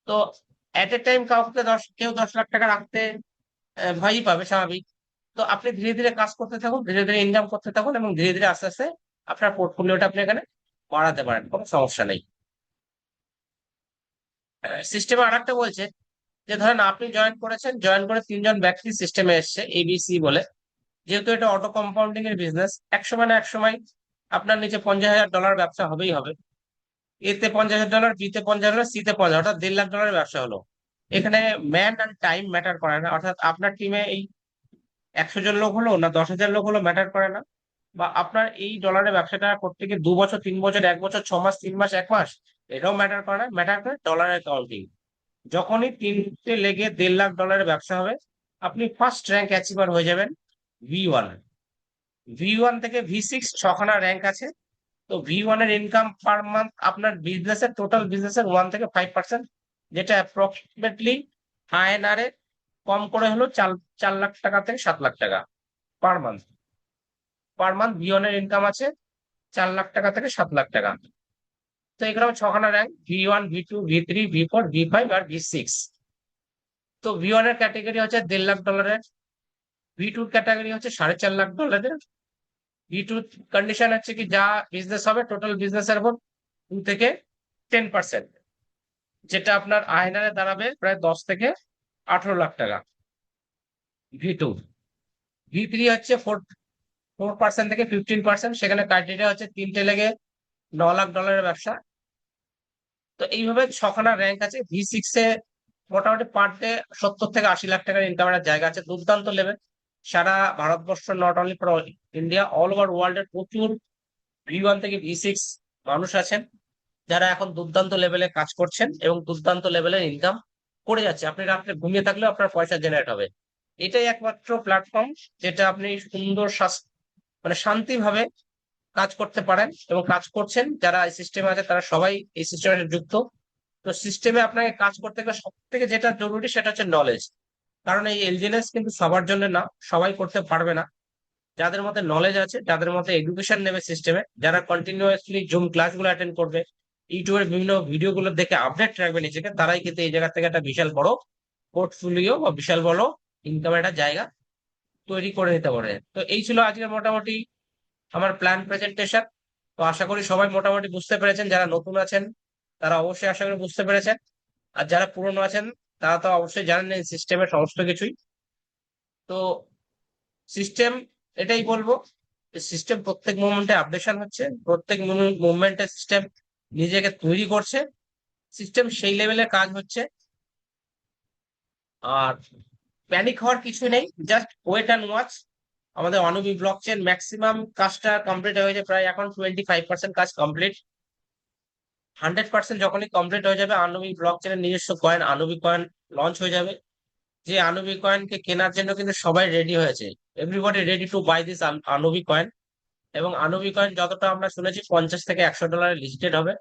তো এট এ টাইম কাউকে কেউ 10 লাখ টাকা রাখতে ভয়ই পাবে, স্বাভাবিক। তো আপনি ধীরে ধীরে কাজ করতে থাকুন, ধীরে ধীরে ইনকাম করতে থাকুন, এবং ধীরে ধীরে আস্তে আস্তে আপনার পোর্টফোলিওটা আপনি এখানে বাড়াতে পারেন, কোনো সমস্যা নেই। সিস্টেমে আরেকটা বলছে যে ধরেন আপনি জয়েন করেছেন, জয়েন করে 3 জন ব্যক্তি সিস্টেমে এসছে এবিসি বলে। যেহেতু এটা অটো কম্পাউন্ডিং এর বিজনেস, এক সময় না এক সময় আপনার নিচে $50,000 ব্যবসা হবেই হবে। এতে $50,000, বিতে 50,000, সিতে 50, অর্থাৎ $1.5 লাখ ব্যবসা হলো। এখানে ম্যান অ্যান্ড টাইম ম্যাটার করে না, অর্থাৎ আপনার টিমে এই 100 জন লোক হলো না 10,000 লোক হলো ম্যাটার করে না, বা আপনার এই ডলারের ব্যবসাটা করতে গিয়ে 2 বছর, 3 বছর, 1 বছর, 6 মাস, 3 মাস, 1 মাস, এটাও ম্যাটার করে না। ম্যাটার করে ডলারের কাউন্টিং। যখনই তিনটে লেগে $1.5 লাখ ব্যবসা হবে, আপনি ফার্স্ট র্যাঙ্ক অ্যাচিভার হয়ে যাবেন V1। V1 থেকে V6 6 খানা র্যাঙ্ক আছে। তো V1 এর ইনকাম পার মান্থ আপনার বিজনেসের, টোটাল বিজনেসের 1 থেকে 5%, যেটা অ্যাপ্রক্সিমেটলি INR এ কম করে হলো 4 লাখ টাকা থেকে 7 লাখ টাকা per month. Per month V1 এর ইনকাম আছে 4 লাখ টাকা থেকে 7 লাখ টাকা। তো এখানে 6 খানা rank, V1, V2, V3, V4, V5 আর V6। তো V1 এর ক্যাটাগরি হচ্ছে $1.5 লাখ, V2 ক্যাটাগরি হচ্ছে $4.5 লাখ। V2 কন্ডিশন হচ্ছে কি, যা বিজনেস হবে টোটাল বিজনেসের উপর 2 থেকে 10%, যেটা আপনার আয়নারে দাঁড়াবে প্রায় 10 থেকে 18 লাখ টাকা। V2, V3 হচ্ছে 4% থেকে 15%, সেখানে ক্রাইটেরিয়া হচ্ছে 3টে লেগে $9 লাখ ব্যবসা। তো এইভাবে 6 খানা র্যাঙ্ক আছে। V6 এ মোটামুটি পার ডে 70 থেকে 80 লাখ টাকার ইনকামের জায়গা আছে, দুর্দান্ত লেভেল। সারা ভারতবর্ষ, not only for India, all over world এর প্রচুর V1 থেকে V6 মানুষ আছেন, যারা এখন দুর্দান্ত লেভেলে কাজ করছেন এবং দুর্দান্ত লেভেলের ইনকাম করে যাচ্ছে। আপনি রাত্রে ঘুমিয়ে থাকলেও আপনার পয়সা জেনারেট হবে। এটাই একমাত্র প্ল্যাটফর্ম যেটা আপনি সুন্দর মানে শান্তিভাবে কাজ করতে পারেন এবং কাজ করছেন। যারা এই সিস্টেমে আছে তারা সবাই এই সিস্টেমের সাথে যুক্ত। তো সিস্টেমে আপনাকে কাজ করতে গেলে সব থেকে যেটা জরুরি সেটা হচ্ছে নলেজ। কারণ এই এলজিনেস কিন্তু সবার জন্য না, সবাই করতে পারবে না। যাদের মধ্যে নলেজ আছে, যাদের মধ্যে এডুকেশন নেবে সিস্টেমে, যারা কন্টিনিউয়াসলি জুম ক্লাসগুলো অ্যাটেন্ড করবে, ইউটিউবের বিভিন্ন ভিডিও গুলো দেখে আপডেট রাখবে নিজেকে, তারাই কিন্তু এই জায়গা থেকে একটা বিশাল বড় পোর্টফোলিও বা বিশাল বড় ইনকামের একটা জায়গা তৈরি করে নিতে পারে। তো এই ছিল আজকে মোটামুটি আমার প্ল্যান প্রেজেন্টেশন। তো আশা করি সবাই মোটামুটি বুঝতে পেরেছেন, যারা নতুন আছেন তারা অবশ্যই আশা করি বুঝতে পেরেছেন, আর যারা পুরনো আছেন তারা তো অবশ্যই জানেন এই সিস্টেমের সমস্ত কিছুই। তো সিস্টেম, এটাই বলবো, সিস্টেম প্রত্যেক মুভমেন্টে আপডেশন হচ্ছে, প্রত্যেক মুভমেন্টে সিস্টেম নিজেকে তৈরি করছে, সিস্টেম সেই লেভেলে কাজ হচ্ছে। আর প্যানিক হওয়ার কিছু নেই, জাস্ট ওয়েট অ্যান্ড ওয়াচ। আমাদের অনবি ব্লক চেন ম্যাক্সিমাম কাজটা কমপ্লিট হয়ে গেছে, প্রায় এখন 25% কাজ কমপ্লিট। 100% যখনই কমপ্লিট হয়ে যাবে, আনবি ব্লক চেনের নিজস্ব কয়েন আনবি কয়েন লঞ্চ হয়ে যাবে। যে আনবি কয়েনকে কেনার জন্য কিন্তু সবাই রেডি হয়েছে, everybody ready to buy this Anbi coin. এবং আনবি কয়েন যতটা আমরা শুনেছি 50 থেকে 100 ডলারে লিস্টেড হবে।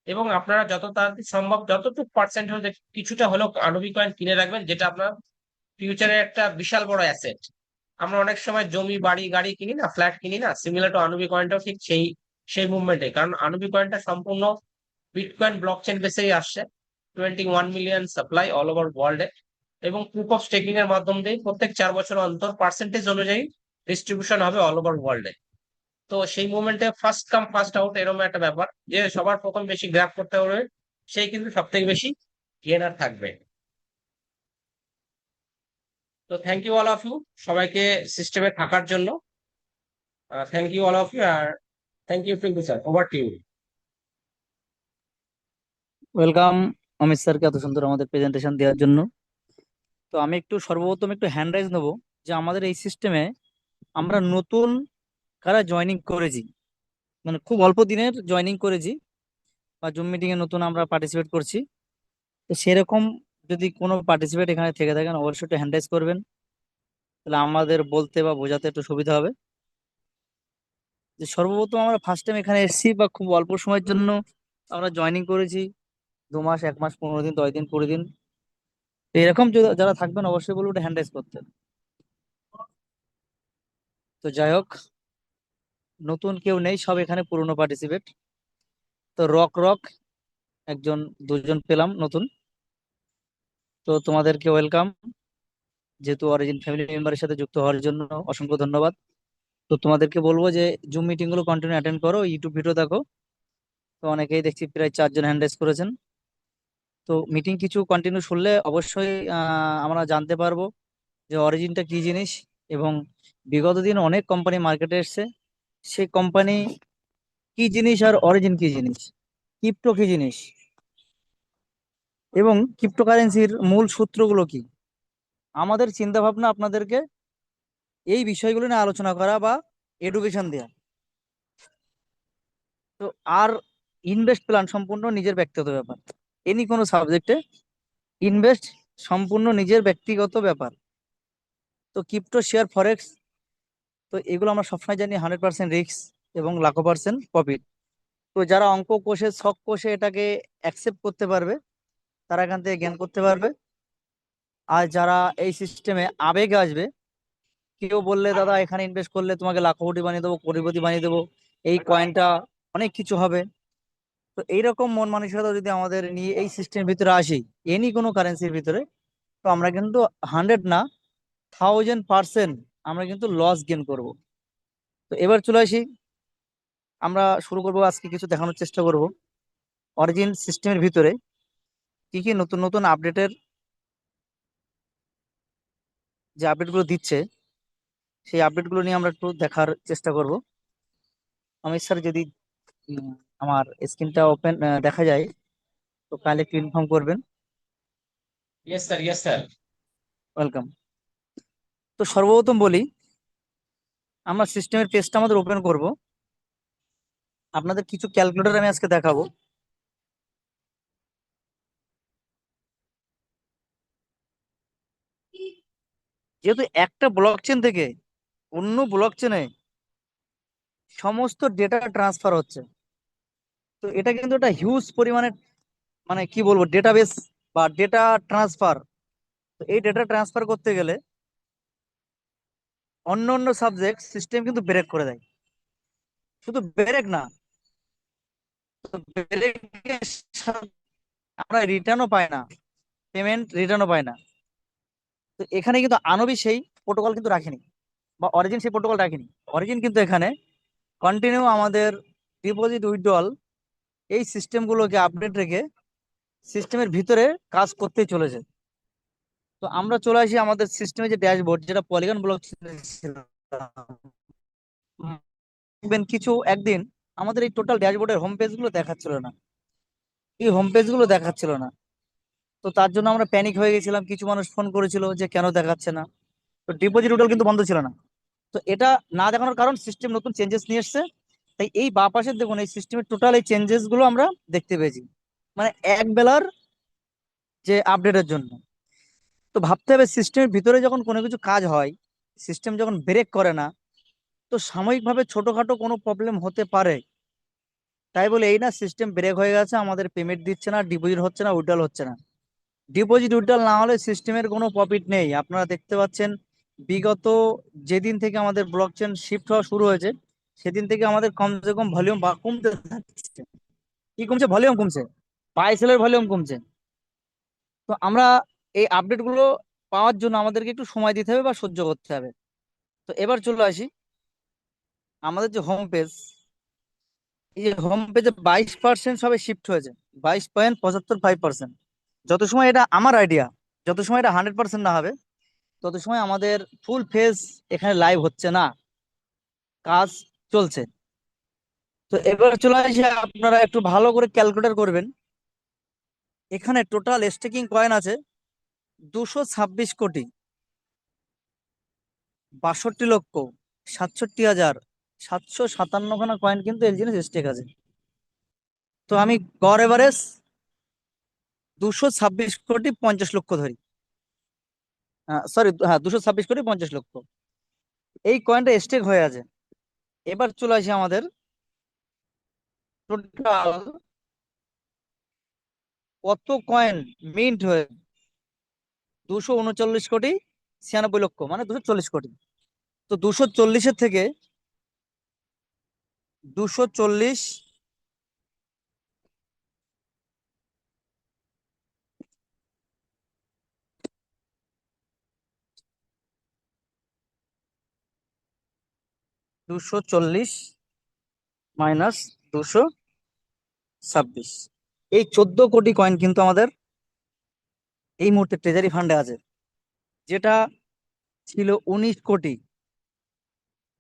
এবং আপনারা যত তাড়াতাড়ি সম্ভব যতটুকু পার্সেন্ট হলে কিছুটা হলেও আনবি কয়েন কিনে রাখবেন, যেটা আপনার ফিউচারে একটা বিশাল বড় অ্যাসেট। আমরা অনেক সময় জমি বাড়ি গাড়ি কিনি না, ফ্ল্যাট কিনি না, সিমিলার টু আনবি কয়েনটাও ঠিক সেই সেই মুভমেন্টে, কারণ আনবি কয়েনটা সম্পূর্ণ বিটকয়েন ব্লকচেন বেসেই আসছে। 21 মিলিয়ন সাপ্লাই অল ওভার ওয়ার্ল্ডে, এবং প্রুফ অফ স্টেকিং এর মাধ্যম দিয়ে প্রত্যেক 4 বছর অন্তর পার্সেন্টেজ অনুযায়ী ডিস্ট্রিবিউশন হবে অল ওভার ওয়ার্ল্ডে। তো সেই মুভমেন্টে ফার্স্ট কাম ফার্স্ট আউট এরকম একটা ব্যাপার, যে সবার প্রথম বেশি গ্র্যাব করতে হবে সেই কিন্তু সব থেকে বেশি গেনার থাকবে। তো thank you all of you, সবাইকে সিস্টেমে থাকার জন্য। Thank you all of you, আর thank you Pinku sir, over to you. Welcome Amit স্যারকে এত সুন্দর আমাদের প্রেজেন্টেশন দেওয়ার জন্য। তো আমি একটু সর্বপ্রথম একটু হ্যান্ড রাইজ নেবো যে আমাদের এই সিস্টেমে আমরা নতুন কারা জয়েনিং করেছি, মানে খুব অল্প দিনের জয়েনিং করেছি বা জুম মিটিং এ নতুন আমরা পার্টিসিপেট করছি। তো সেরকম যদি কোনো পার্টিসিপেট এখানে থেকে থাকেন অবশ্যই একটু হ্যান্ড রাইজ করবেন, তাহলে আমাদের বলতে বা বোঝাতে একটু সুবিধা হবে। যে সর্বপ্রথম আমরা ফার্স্ট টাইম এখানে এসেছি বা খুব অল্প সময়ের জন্য আমরা জয়েনিং করেছি, 2 মাস 1 মাস 15 দিন 10 দিন 20 দিন। তো এরকম যারা থাকবেন অবশ্যই বলবো হ্যান্ড রাইজ করতে। তো যাই হোক, নতুন কেউ নেই, সব এখানে পুরনো পার্টিসিপেট। তো রক রক একজন দুজন পেলাম নতুন। তো তোমাদেরকে ওয়েলকাম, যেহেতু অরিজিন ফ্যামিলি মেম্বারের সাথে যুক্ত হওয়ার জন্য অসংখ্য ধন্যবাদ। তো তোমাদেরকে বলবো যে জুম মিটিং গুলো কন্টিনিউ অ্যাটেন্ড করো, ইউটিউব ভিডিও দেখো। তো অনেকেই দেখছি প্রায় 4 জন হ্যান্ড রেজ করেছেন। তো মিটিং কিছু কন্টিনিউ শুনলে অবশ্যই আমরা জানতে পারবো যে অরিজিনটা কি জিনিস, এবং বিগত দিন অনেক কোম্পানি মার্কেটে এসছে, সেই কোম্পানি কি জিনিস আর অরিজিন কি জিনিস, ক্রিপ্টো কি জিনিস, এবং ক্রিপ্টোকারেন্সির মূল সূত্রগুলো কি। আমাদের চিন্তা ভাবনা আপনাদেরকে এই বিষয়গুলো নিয়ে আলোচনা করা বা এডুকেশন দেওয়া। তো আর ইনভেস্ট প্ল্যান সম্পূর্ণ নিজের ব্যক্তিগত ব্যাপার, এনি কোনো সাবজেক্টে ইনভেস্ট সম্পূর্ণ নিজের ব্যক্তিগত ব্যাপার। তো ক্রিপ্টো শেয়ার ফরেক্স, তো এগুলো আমরা সবসময় জানি 100% রিস্ক এবং লাখো পার্সেন্ট প্রফিট। তো যারা অঙ্ক কষে ছক কষে এটাকে অ্যাকসেপ্ট করতে পারবে তারা এখান থেকে জ্ঞান করতে পারবে। আর যারা এই সিস্টেমে আবেগে আসবে, কেউ বললে দাদা এখানে ইনভেস্ট করলে তোমাকে লাখো কোটি বানিয়ে দেবো, কোটিপতি বানিয়ে দেবো, এই কয়েনটা অনেক কিছু হবে। তো এইরকম মন মানসিকতা যদি আমাদের নিয়ে এই সিস্টেমের ভিতরে আসি, এনি কোনো কারেন্সির ভিতরে, তো আমরা কিন্তু 100 না 1000% আমরা কিন্তু লস গেন করব। তো এবার চলে আসি, আমরা শুরু করব, আজকে কিছু দেখানোর চেষ্টা করব অরিজিন সিস্টেমের ভিতরে কি কি নতুন নতুন আপডেটের যে আপডেটগুলো দিচ্ছে, সেই আপডেটগুলো নিয়ে আমরা একটু দেখার চেষ্টা করব। অমিত স্যার যদি উম, আমার স্ক্রিনটা ওপেন দেখা যায় তো কাইন্ডলি একটু ইনফর্ম করবেন। Yes sir, yes sir. Welcome. তো সর্বপ্রথম বলি, আমরা সিস্টেমের পেজটা আমাদের ওপেন করব। আপনাদের কিছু ক্যালকুলেটর আমি আজকে দেখাবো। যেহেতু একটা ব্লক চেন থেকে অন্য ব্লক চেনে সমস্ত ডেটা ট্রান্সফার হচ্ছে, তো এটা কিন্তু একটা হিউজ পরিমাণে, মানে কি বলবো, ডেটাবেস বা ডেটা ট্রান্সফার। তো এই ডেটা ট্রান্সফার করতে গেলে অন্য অন্য সাবজেক্ট সিস্টেম কিন্তু ব্রেক করে দেয়। শুধু ব্রেক না, ব্রেক আমরা রিটার্নও পাই না, পেমেন্ট রিটার্নও পাই না। তো এখানে কিন্তু আনবি সেই প্রোটোকল কিন্তু রাখেনি, বা অরিজিন সেই প্রোটোকল রাখেনি। অরিজিন কিন্তু এখানে কন্টিনিউ আমাদের ডিপোজিট উইথড্রল এই সিস্টেমগুলোকে আপডেট রেখে সিস্টেমের ভিতরে কাজ করতেই চলেছে। তো আমরা চলে আসি আমাদের সিস্টেমে যে ড্যাশবোর্ড, যেটা পলিগন ব্লক ছিল, দেখবেন কিছু একদিন আমাদের এই টোটাল ড্যাশবোর্ডের হোম পেজ গুলো দেখাচ্ছিল না, এই হোম পেজ গুলো দেখাচ্ছিল না। তো তার জন্য আমরা প্যানিক হয়ে গেছিলাম, কিছু মানুষ ফোন করেছিল যে কেন দেখাচ্ছে না। তো ডিপোজিট উইথড্রল কিন্তু বন্ধ ছিল না। তো এটা না দেখানোর কারণ সিস্টেম নতুন চেঞ্জেস নিয়ে এসছে। তাই এই বা পাশে দেখুন, এই সিস্টেমের টোটাল এই চেঞ্জেস গুলো আমরা দেখতে পেয়েছি, মানে এক বেলার যে আপডেটের জন্য। তো ভাবতে হবে সিস্টেমের ভিতরে যখন কোনো কিছু কাজ হয়, সিস্টেম যখন ব্রেক করে না, তো তো সাময়িকভাবে ছোটখাটো কোনো প্রবলেম হতে পারে, তাই বলে এই না সিস্টেম ব্রেক হয়ে গেছে, আমাদের পেমেন্ট দিচ্ছে না, ডিপোজিট হচ্ছে না, উইথড্রল হচ্ছে না। ডিপোজিট উইথড্রল না হলে সিস্টেমের কোনো প্রফিট নেই। আপনারা দেখতে পাচ্ছেন বিগত যেদিন থেকে আমাদের ব্লক চেন শিফট হওয়া শুরু হয়েছে, সেদিন থেকে আমাদের কমসে কম ভলিউম কমতে থাকছে। কি কমছে? ভলিউম কমছে, পাইসেলের ভলিউম কমছে। তো আমরা এই আপডেট গুলো পাওয়ার জন্য আমাদেরকে একটু সময় দিতে হবে বা সহ্য করতে হবে। তো এবার চলে আসি আমাদের যে হোম পেজ, এই যে হোম পেজে 22% সবে শিফট হয়েছে, 22.75%। যত সময় এটা আমার আইডিয়া, যত সময় এটা 100% না হবে তত সময় আমাদের ফুল ফেজ এখানে লাইভ হচ্ছে না, কাজ চলছে। তো এবার চলে আসি, আপনারা একটু ভালো করে ক্যালকুলেট করবেন। এখানে টোটাল স্টেকিং কয়েন আছে 226 কোটি 62,67,757 কয়েন, কিন্তু এই জিনিস স্টেক আছে। তো আমি গড় এভারেজ 226,50,00,000 ধরি, সরি, হ্যাঁ, 226,50,00,000 এই কয়েনটা স্টেক হয়ে আছে। এবার চলে আসি আমাদের টোটাল কত কয়েন মিন্ট হয়ে, 239,96,96,00,000, মানে 240 কোটি। তো 240-এর থেকে 240, 240 মাইনাস 226, এই 14 কোটি কয়েন কিন্তু আমাদের এই মুহূর্তে ট্রেজারি ফান্ডে আছে, যেটা ছিল 19 কোটি।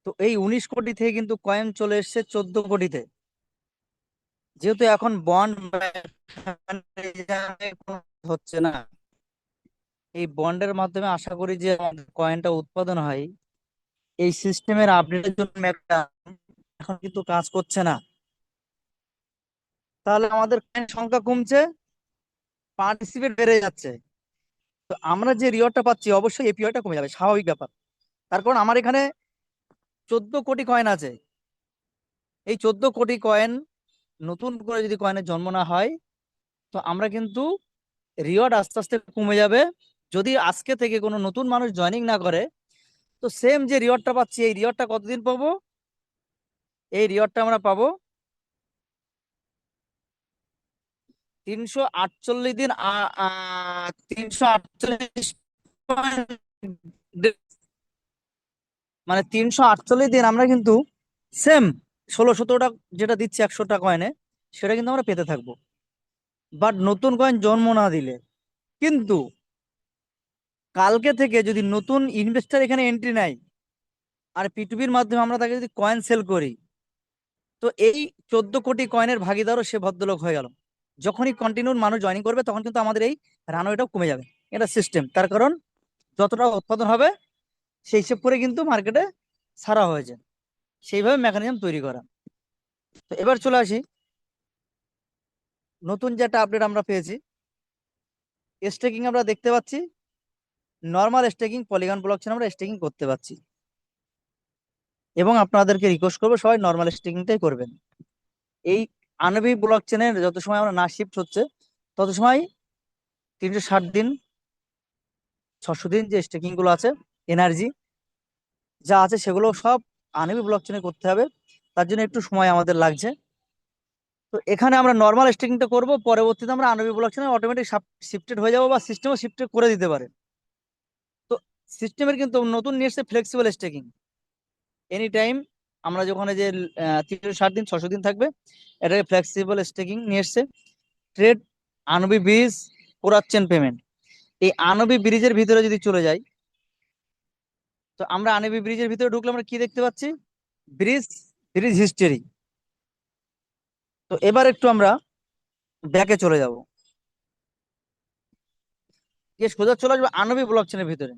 তো এই 19 কোটি থেকে কিন্তু কয়েন চলে এসেছে 14 কোটিতে। যেহেতু এখন বন্ড হচ্ছে না, এই বন্ডের মাধ্যমে আশা করি যে আমাদের কয়েনটা উৎপাদন হয়। এই সিস্টেমের আপডেটের জন্য একটা এখন কিন্তু কাজ করছে না, তাহলে আমাদের কয়েন সংখ্যা কমছে, পার্টিসিপেট বেড়ে যাচ্ছে। তো আমরা যে রিওয়ার্ডটা পাচ্ছি অবশ্যই এপিওইটা কমে যাবে, স্বাভাবিক ব্যাপার। তার কারণ আমার এখানে 14 কোটি কয়েন আছে। এই 14 কোটি কয়েন নতুন করে যদি কয়েনের জন্ম না হয়, তো আমরা কিন্তু রিওয়ার্ড আস্তে আস্তে কমে যাবে। যদি আজকে থেকে কোনো নতুন মানুষ জয়েনিং না করে, তো সেম যে রিওয়ার্ডটা পাচ্ছি, এই রিওয়ার্ডটা কতদিন পাবো? এই রিওয়ার্ডটা আমরা পাবো 348 দিন, 348, মানে 348 দিন আমরা কিন্তু সেম 16-17টা যেটা দিচ্ছে 100টা কয়েনে, সেটা কিন্তু আমরা পেতে থাকবো। বাট নতুন কয়েন জন্ম না দিলে, কিন্তু কালকে থেকে যদি নতুন ইনভেস্টর এখানে এন্ট্রি নেয় আর পিটুপির মাধ্যমে আমরা তাকে যদি কয়েন সেল করি, তো এই 14 কোটি কয়েনের ভাগিদারও সে ভদ্রলোক হয়ে গেল। যখনই কন্টিনিউ মানুষ জয়েনিং করবে তখন কিন্তু আমাদের এই রানওয়েটাও কমে যাবে। এটা সিস্টেম, তার কারণ যতটা উৎপাদন হবে সেই হিসেব করে কিন্তু মার্কেটে ছাড়া হয়েছে, সেইভাবে মেকানিজম তৈরি করা। তো এবার চলে আসি, নতুন যেটা আপডেট আমরা পেয়েছি, স্টেকিং আমরা দেখতে পাচ্ছি, নর্মাল স্টেকিং পলিগন ব্লকচেন আমরা স্টেকিং করতে পারছি। এবং আপনাদেরকে রিকোয়েস্ট করবো সবাই নর্মাল স্টেকিংটাই করবেন। এই আনবি ব্লকচেনের যত সময় আমরা না শিফট হচ্ছে, তত সময় 360 দিন, 600 দিন যে স্টেকিং গুলো আছে, এনার্জি যা আছে সেগুলো সব আনবি ব্লকচেনে করতে হবে। তার জন্য একটু সময় আমাদের লাগছে। তো এখানে আমরা নর্মাল স্টেকিংটা করব, পরবর্তীতে আমরা আনবি ব্লকচেনে অটোমেটিক শিফটেড হয়ে যাবো, বা সিস্টেমও শিফট করে দিতে পারে। তো সিস্টেমের কিন্তু নতুন নিয়ে এসছে ফ্লেক্সিবল স্টেকিং। এনি টাইম আমরা যখন এই যে 360 দিন 600 দিন থাকবে, এটাকে ফ্লেক্সিবল স্টেকিং নিয়ে এসছে। ট্রেড আনবি ব্রিজ করাচ্ছেন পেমেন্ট। এই আনবি ব্রিজের ভিতরে যদি চলে যাই, তো আমরা আনবি ব্রিজের ভিতরে ঢুকলে আমরা কি দেখতে পাচ্ছি? Bridge, bridge history. তো এবার একটু আমরা ব্যাকে চলে যাব, গিয়ে সোজা চলে আসবো আনবি ব্লকচেনের ভিতরে।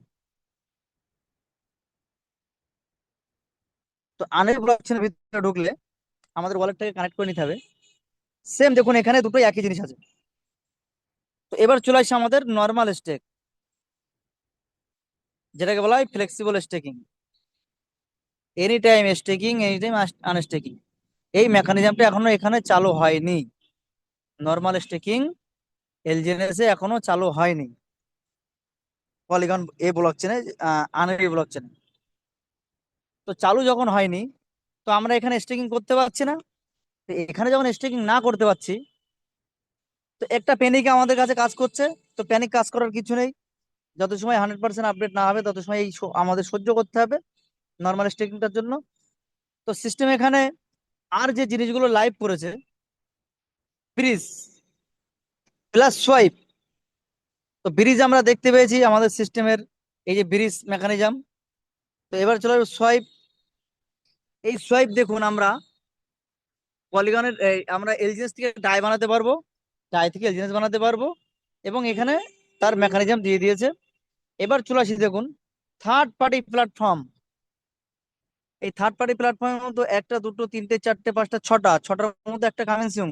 তো আনবি ব্লকচেনের ভিতরে ঢুকলে আমাদের ওয়ালেটটাকে কানেক্ট করে নিতে হবে। সেম দেখুন এখানে দুটোই একই জিনিস আছে। তো এবার চলে আসছে আমাদের নর্মাল স্টেক, যেটাকে বলা হয় flexible staking. Any time staking, any time unstaking, এই মেকানিজমটা এখনো এখানে চালু হয়নি। নর্মাল স্টেকিং এলজিএনএস এ এখনো চালু হয়নি, পলিগন এ ব্লক চেনে, আনএবি ব্লক চেনে। তো চালু যখন হয়নি, তো আমরা এখানে স্টেকিং করতে পারছি না। তো এখানে যখন স্টেকিং না করতে পারছি, তো একটা প্যানিক আমাদের কাছে কাজ করছে। তো প্যানিক কাজ করার কিছু নেই, যত সময় 100% আপডেট না হবে তত সময় আমাদের সহ্য করতে হবে নর্মাল স্টেকিংটার জন্য। তো সিস্টেম এখানে আর যে জিনিসগুলো লাইভ করেছে, ব্রিজ প্লাস সোয়াইপ। তো ব্রিজ আমরা দেখতে পেয়েছি আমাদের সিস্টেমের, এই যে ব্রিজ মেকানিজম। তো এবার চলে আসবে সোয়াইপ। এই সোয়াইপ দেখুন, আমরা পলিগনের আমরা এলজিএস থেকে ডাই বানাতে পারবো, ডাই থেকে এলজিএস বানাতে পারবো, এবং এখানে তার মেকানিজম দিয়ে দিয়েছে। এবার চলে আসি দেখুন, থার্ড পার্টি প্ল্যাটফর্ম। এই থার্ড পার্টি প্ল্যাটফর্মের মধ্যে একটা, দুটো, তিনটে, চারটে, পাঁচটা, ছটার মধ্যে একটা কামেন্সিউম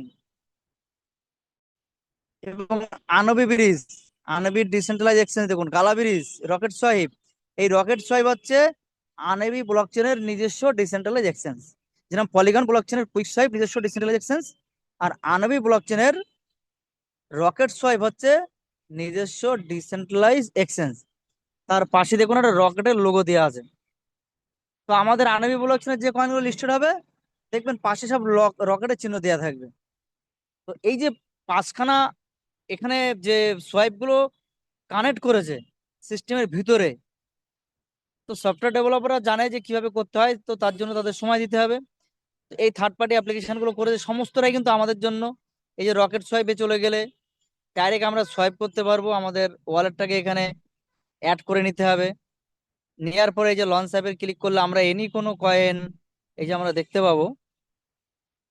এবং আনবি ব্রিজ, আনবির ডিসেন্ট্রালাইজ এক্সচেঞ্জ দেখুন, গালা ব্রিজ, রকেট সোয়াইপ। এই রকেট সোয়াইপ হচ্ছে আনবি ব্লকচেনের নিজস্ব ডিসেন্ট্রালাইজ এক্সচেঞ্জ। যেরকম পলিগন ব্লকচেনের কুইক সোয়াইপ নিজস্ব ডিসেন্ট্রালাইজ এক্সচেঞ্জ, আর আনবি ব্লকচেনের রকেট সোয়াইপ হচ্ছে নিজস্ব ডিসেন্ট্রালাইজ এক্সচেঞ্জ। তার পাশে দেখুন একটা রকেটের লোগো দেওয়া আছে। তো আমাদের আনবি ব্লকচেনের যে কয়েনগুলো লিস্টেড হবে, দেখবেন পাশে সব রকেটের চিহ্ন দেওয়া থাকবে। তো এই যে পাঁচখানা এখানে যে সোয়াইপ গুলো কানেক্ট করেছে সিস্টেমের ভিতরে, তো সফটওয়্যার ডেভেলপাররা জানে যে কিভাবে করতে হয়, তো তার জন্য তাদের সময় দিতে হবে। তো এই থার্ড পার্টি অ্যাপ্লিকেশন গুলো করেছে সমস্তটাই কিন্তু আমাদের জন্য। এই যে রকেট সোয়াইপে চলে গেলে ডাইরেক্ট আমরা সোয়াইপ করতে পারবো, আমাদের ওয়ালেটটাকে এখানে অ্যাড করে নিতে হবে। নেওয়ার পরে এই যে লঞ্চ অ্যাপে ক্লিক করলে আমরা এনি কোনো কয়েন, এই যে আমরা দেখতে পাবো,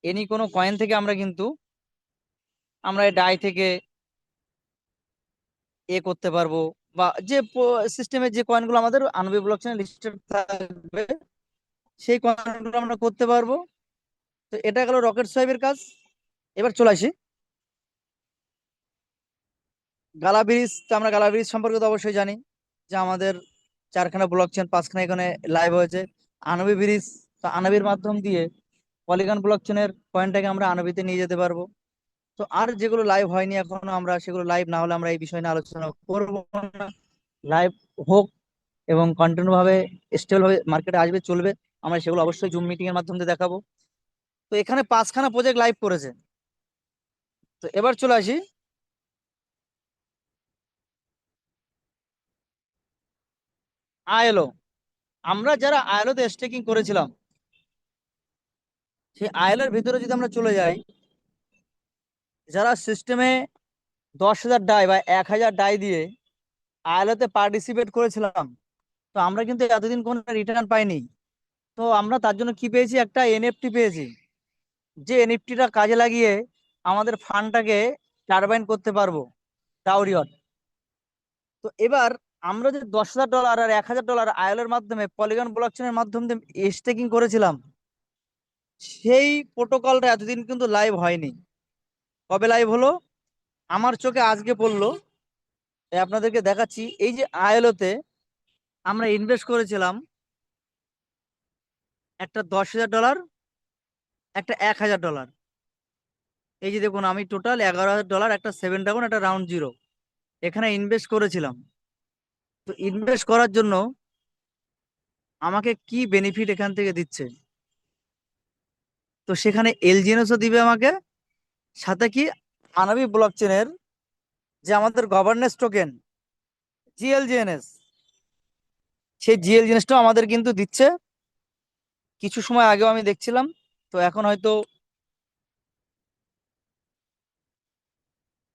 এনি কোনো কয়েন থেকে আমরা কিন্তু আমরা এই ডাই থেকে করতে পারবো, বা যে সিস্টেমের যে কয়েনগুলো আমাদের আনবি ব্লকচেনে লিস্টেড থাকবে সেই কয়েনগুলো আমরা করতে পারবো। তো এটা গেল রকেট সোয়াইপের কাজ। এবার চলে আসি গালা ব্রিজ। তো আমরা গালা ব্রিজ সম্পর্কে তো অবশ্যই জানি যে আমাদের চারখানা ব্লকচেন, পাঁচখানা এখানে লাইভ হয়েছে। আনবি ব্রিজ, তো আনবির মাধ্যম দিয়ে পলিগন ব্লকচেনের কয়েনটাকে আমরা আনবিতে নিয়ে যেতে পারবো। তো আর যেগুলো লাইভ হয়নি এখনো, আমরা সেগুলো লাইভ না হলে আমরা এই বিষয় নিয়ে আলোচনা করবো না। লাইভ হোক এবং কন্টিনিউ ভাবে স্টেবল ভাবে মার্কেটে আসবে, চলবে, আমরা সেগুলো অবশ্যই জুম মিটিং এর মাধ্যমে দেখাবো। তো এখানে পাঁচখানা প্রজেক্ট লাইভ করেছে। তো এবার চলে আসি আইএলও। আমরা যারা আইএলও তে স্টেকিং করেছিলাম, সেই আইএলও এর ভিতরে যদি আমরা চলে যাই, যারা সিস্টেমে 10,000 ডাই বা 1,000 ডাই দিয়ে আইএলও তে পার্টিসিপেট করেছিলাম, তো আমরা কিন্তু এতদিন কোনো রিটার্ন পাইনি। তো আমরা তার জন্য কি পেয়েছি, একটা এনএফটি পেয়েছি। যে এনএফটিটা কাজে লাগিয়ে আমাদের ফান্ডটাকে টারবাইন করতে পারবো, ডাউরিয়ট। তো এবার আমরা যে $10,000 আর $1,000 আইএলএর মাধ্যমে পলিগন ব্লকচেনের মাধ্যমে স্টেকিং করেছিলাম, সেই প্রোটোকলটা এতদিন কিন্তু লাইভ হয়নি। কবে লাইভ হলো? আমার চোখে আজকে পড়লো। তাই আপনাদেরকে দেখাচ্ছি, এই যে আইএলও তে আমরা ইনভেস্ট করেছিলাম একটা $10,000, একটা $1,000। এই যে দেখুন, আমি টোটাল $11,000, একটা 7 ড্রাগন, একটা রাউন্ড জিরো এখানে ইনভেস্ট করেছিলাম। তো ইনভেস্ট করার জন্য আমাকে কি বেনিফিট এখান থেকে দিচ্ছে, তো সেখানে এলজিএনএসও দিবে আমাকে, সাথে কি আনাবি ব্লকচেনের যে আমাদের গভর্নেন্স টোকেন জিএলজিএনএস, সেই জিএলজিএনএসটাও আমাদের কিন্তু দিচ্ছে। কিছু সময় আগেও আমি দেখছিলাম, তো এখন হয়তো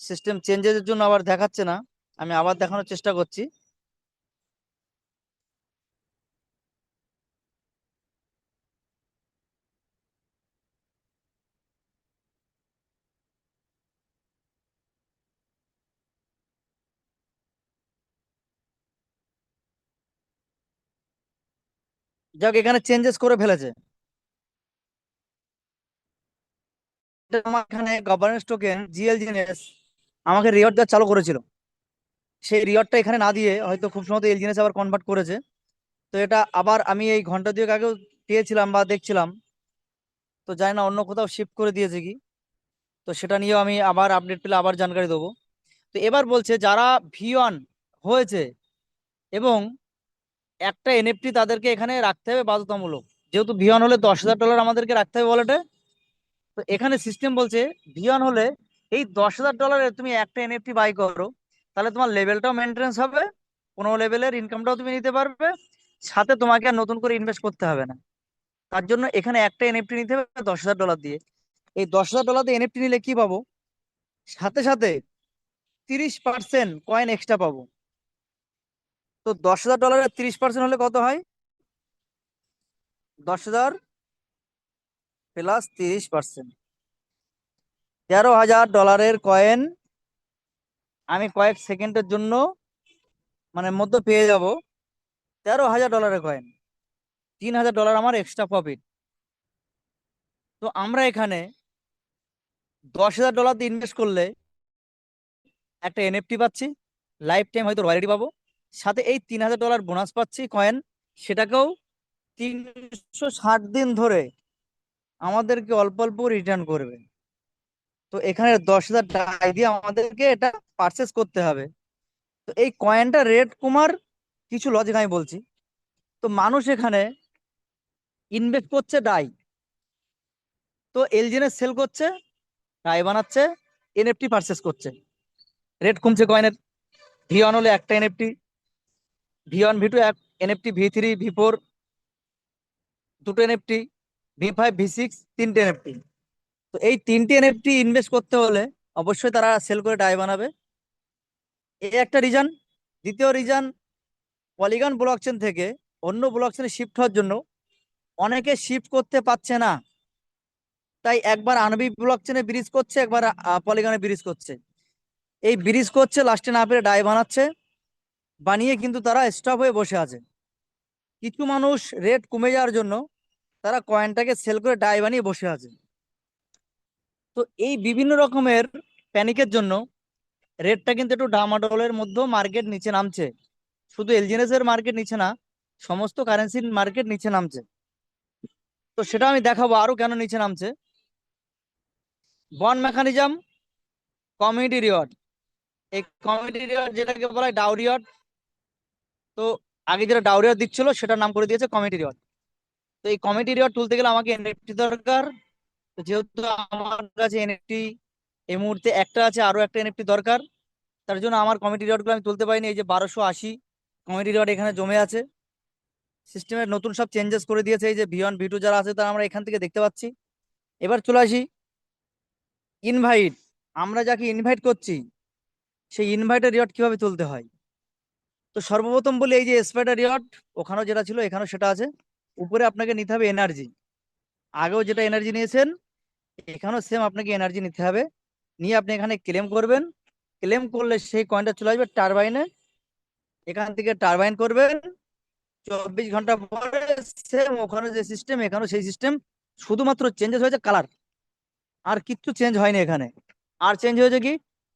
সিস্টেম চেঞ্জের জন্য আবার দেখাচ্ছে না। আমি আবার দেখানোর চেষ্টা করছি। যাক, এখানে চেঞ্জেস করে ফেলেছে। এটা আমার এখানে গভর্নেন্স টোকেন জিএলজিএনএস আমাকে রিওয়ার্ড দেওয়া চালু করেছিল, সেই রিওয়ার্ডটা এখানে না দিয়ে হয়তো খুব সম্ভবত এলজিএনএস আবার কনভার্ট করেছে। তো এটা আবার আমি এই ঘন্টা দুয়েক আগেও পেয়েছিলাম বা দেখছিলাম, তো জানি না অন্য কোথাও শিফট করে দিয়েছে কি। তো সেটা নিয়েও আমি আবার আপডেট পেলে আবার জানকারি দেবো। তো এবার বলছে যারা V1 হয়েছে এবং একটা এনএফটি তাদেরকে এখানে রাখতে হবে বাধ্যতামূলক। যেহেতু V1 হলে $10,000 আমাদেরকে রাখতে হবে ওয়ালেটে। তো এখানে সিস্টেম বলছে V1 হলে এই $10,000 তুমি একটা এনএফটি বাই করো, তাহলে তোমার লেভেলটাও মেনটেন্স হবে, কোনো লেভেলের ইনকামটাও তুমি নিতে পারবে, সাথে তোমাকে আর নতুন করে ইনভেস্ট করতে হবে না। তার জন্য এখানে একটা এনএফটি নিতে হবে $10,000 দিয়ে। এই $10,000 দিয়ে এনএফটি নিলে কি পাবো? সাথে সাথে 30% কয়েন এক্সট্রা পাবো। তো $10,000 30% হলে কত হয়? 10,000 প্লাস 30%, $13,000 কয়েন আমি কয়েক সেকেন্ডের জন্য মানে মধ্যে পেয়ে যাব। $13,000 কয়েন, $3,000 আমার এক্সট্রা প্রফিট। তো আমরা এখানে $10,000 দিয়ে ইনভেস্ট করলে একটা এনএফটি পাচ্ছি, লাইফ টাইম হয়তো রয়্যালটি পাবো, সাথে এই $3,000 বোনাস পাচ্ছি কয়েন, সেটাকেও 360 দিন ধরে আমাদেরকে অল্প অল্প রিটার্ন করবে। তো এখানে 10,000 টাকা দিয়ে আমাদেরকে এটা পারচেস করতে হবে। তো এই কয়েনটা রেট কমার কিছু লজিক আমি বলছি। তো মানুষ এখানে ইনভেস্ট করছে ডাই, তো এলজেনে সেল করছে, ডাই বানাচ্ছে, এনএফটি পারচেস করছে, রেট কমছে কয়েনের। V1 হলে একটা এনএফটি, V1 V2 এক এনএফটি, V3 V4 দুটো এনএফটি, V5 V6 তিনটে এনএফটি। তো এই তিনটে এনএফটি ইনভেস্ট করতে হলে অবশ্যই তারা সেল করে ডাই বানাবে, এই একটা রিজন। দ্বিতীয় রিজন, পলিগন ব্লকচেন থেকে অন্য ব্লকচেনে শিফট হওয়ার জন্য অনেকে শিফট করতে পারছে না, তাই একবার আনবি ব্লকচেনে ব্রিজ করছে, একবার পলিগনে ব্রিজ করছে। এই ব্রিজ করছে, লাস্টে না পেরে ডাই বানাচ্ছে, বানিয়ে কিন্তু তারা স্টপ হয়ে বসে আছে। কিছু মানুষ রেট কমে যাওয়ার জন্য তারা কয়েনটাকে সেল করে ডাই বানিয়ে বসে আছে। তো এই বিভিন্ন রকমের প্যানিকের জন্য রেটটা কিন্তু একটু ডামাডোলের মধ্যেও মার্কেট নিচে নামছে। শুধু এলজিএনএস এর মার্কেট নিচে না, সমস্ত কারেন্সির মার্কেট নিচে নামছে। তো সেটা আমি দেখাবো আরো কেন নিচে নামছে। Bond mechanism, community reward. এই কমিউনিটি রিওয়ার্ড যেটাকে বলা হয় ডাউ রিওয়ার্ড, তো আগে যেটা ডাউ রিওয়ার্ড দিচ্ছিল সেটার নাম করে দিয়েছে কমিউনিটি রিওয়ার্ড। তো এই কমিউনিটি রিওয়ার্ড তুলতে গেলে আমাকে এনএফটি দরকার। তো যেহেতু আমার কাছে এনএফটি এই মুহূর্তে একটা আছে, আরো একটা এনএফটি দরকার, তার জন্য আমার কমিউনিটি রিওয়ার্ড গুলো আমি তুলতে পারিনি। এই যে 1280 কমিউনিটি রিওয়ার্ড এখানে জমে আছে। সিস্টেমের নতুন সব চেঞ্জেস করে দিয়েছে, এই যে V1 V2 যারা আছে তারা আমরা এখান থেকে দেখতে পাচ্ছি। এবার চলে আসি ইনভাইট। আমরা যাকে ইনভাইট করছি সেই ইনভাইটের রিওয়ার্ড কিভাবে তুলতে হয়। তো সর্বপ্রথম বলি, এই যে স্পাইডার রিওয়ার্ড, ওখানেও যেটা ছিল এখানেও সেটা আছে। উপরে আপনাকে নিতে হবে এনার্জি, আগেও যেটা এনার্জি নিয়েছেন এখানেও সেম আপনাকে এনার্জি নিতে হবে। নিয়ে আপনি এখানে ক্লেম করবেন, ক্লেম করলে সেই কয়েনটা চলে আসবে টারবাইনে, এখান থেকে টারবাইন করবেন। 24 ঘন্টা পরে সেম ওখানে যে সিস্টেম এখানেও সেই সিস্টেম, শুধুমাত্র চেঞ্জেস হয়েছে কালার, আর কিচ্ছু চেঞ্জ হয়নি এখানে। আর চেঞ্জ হয়েছে কি,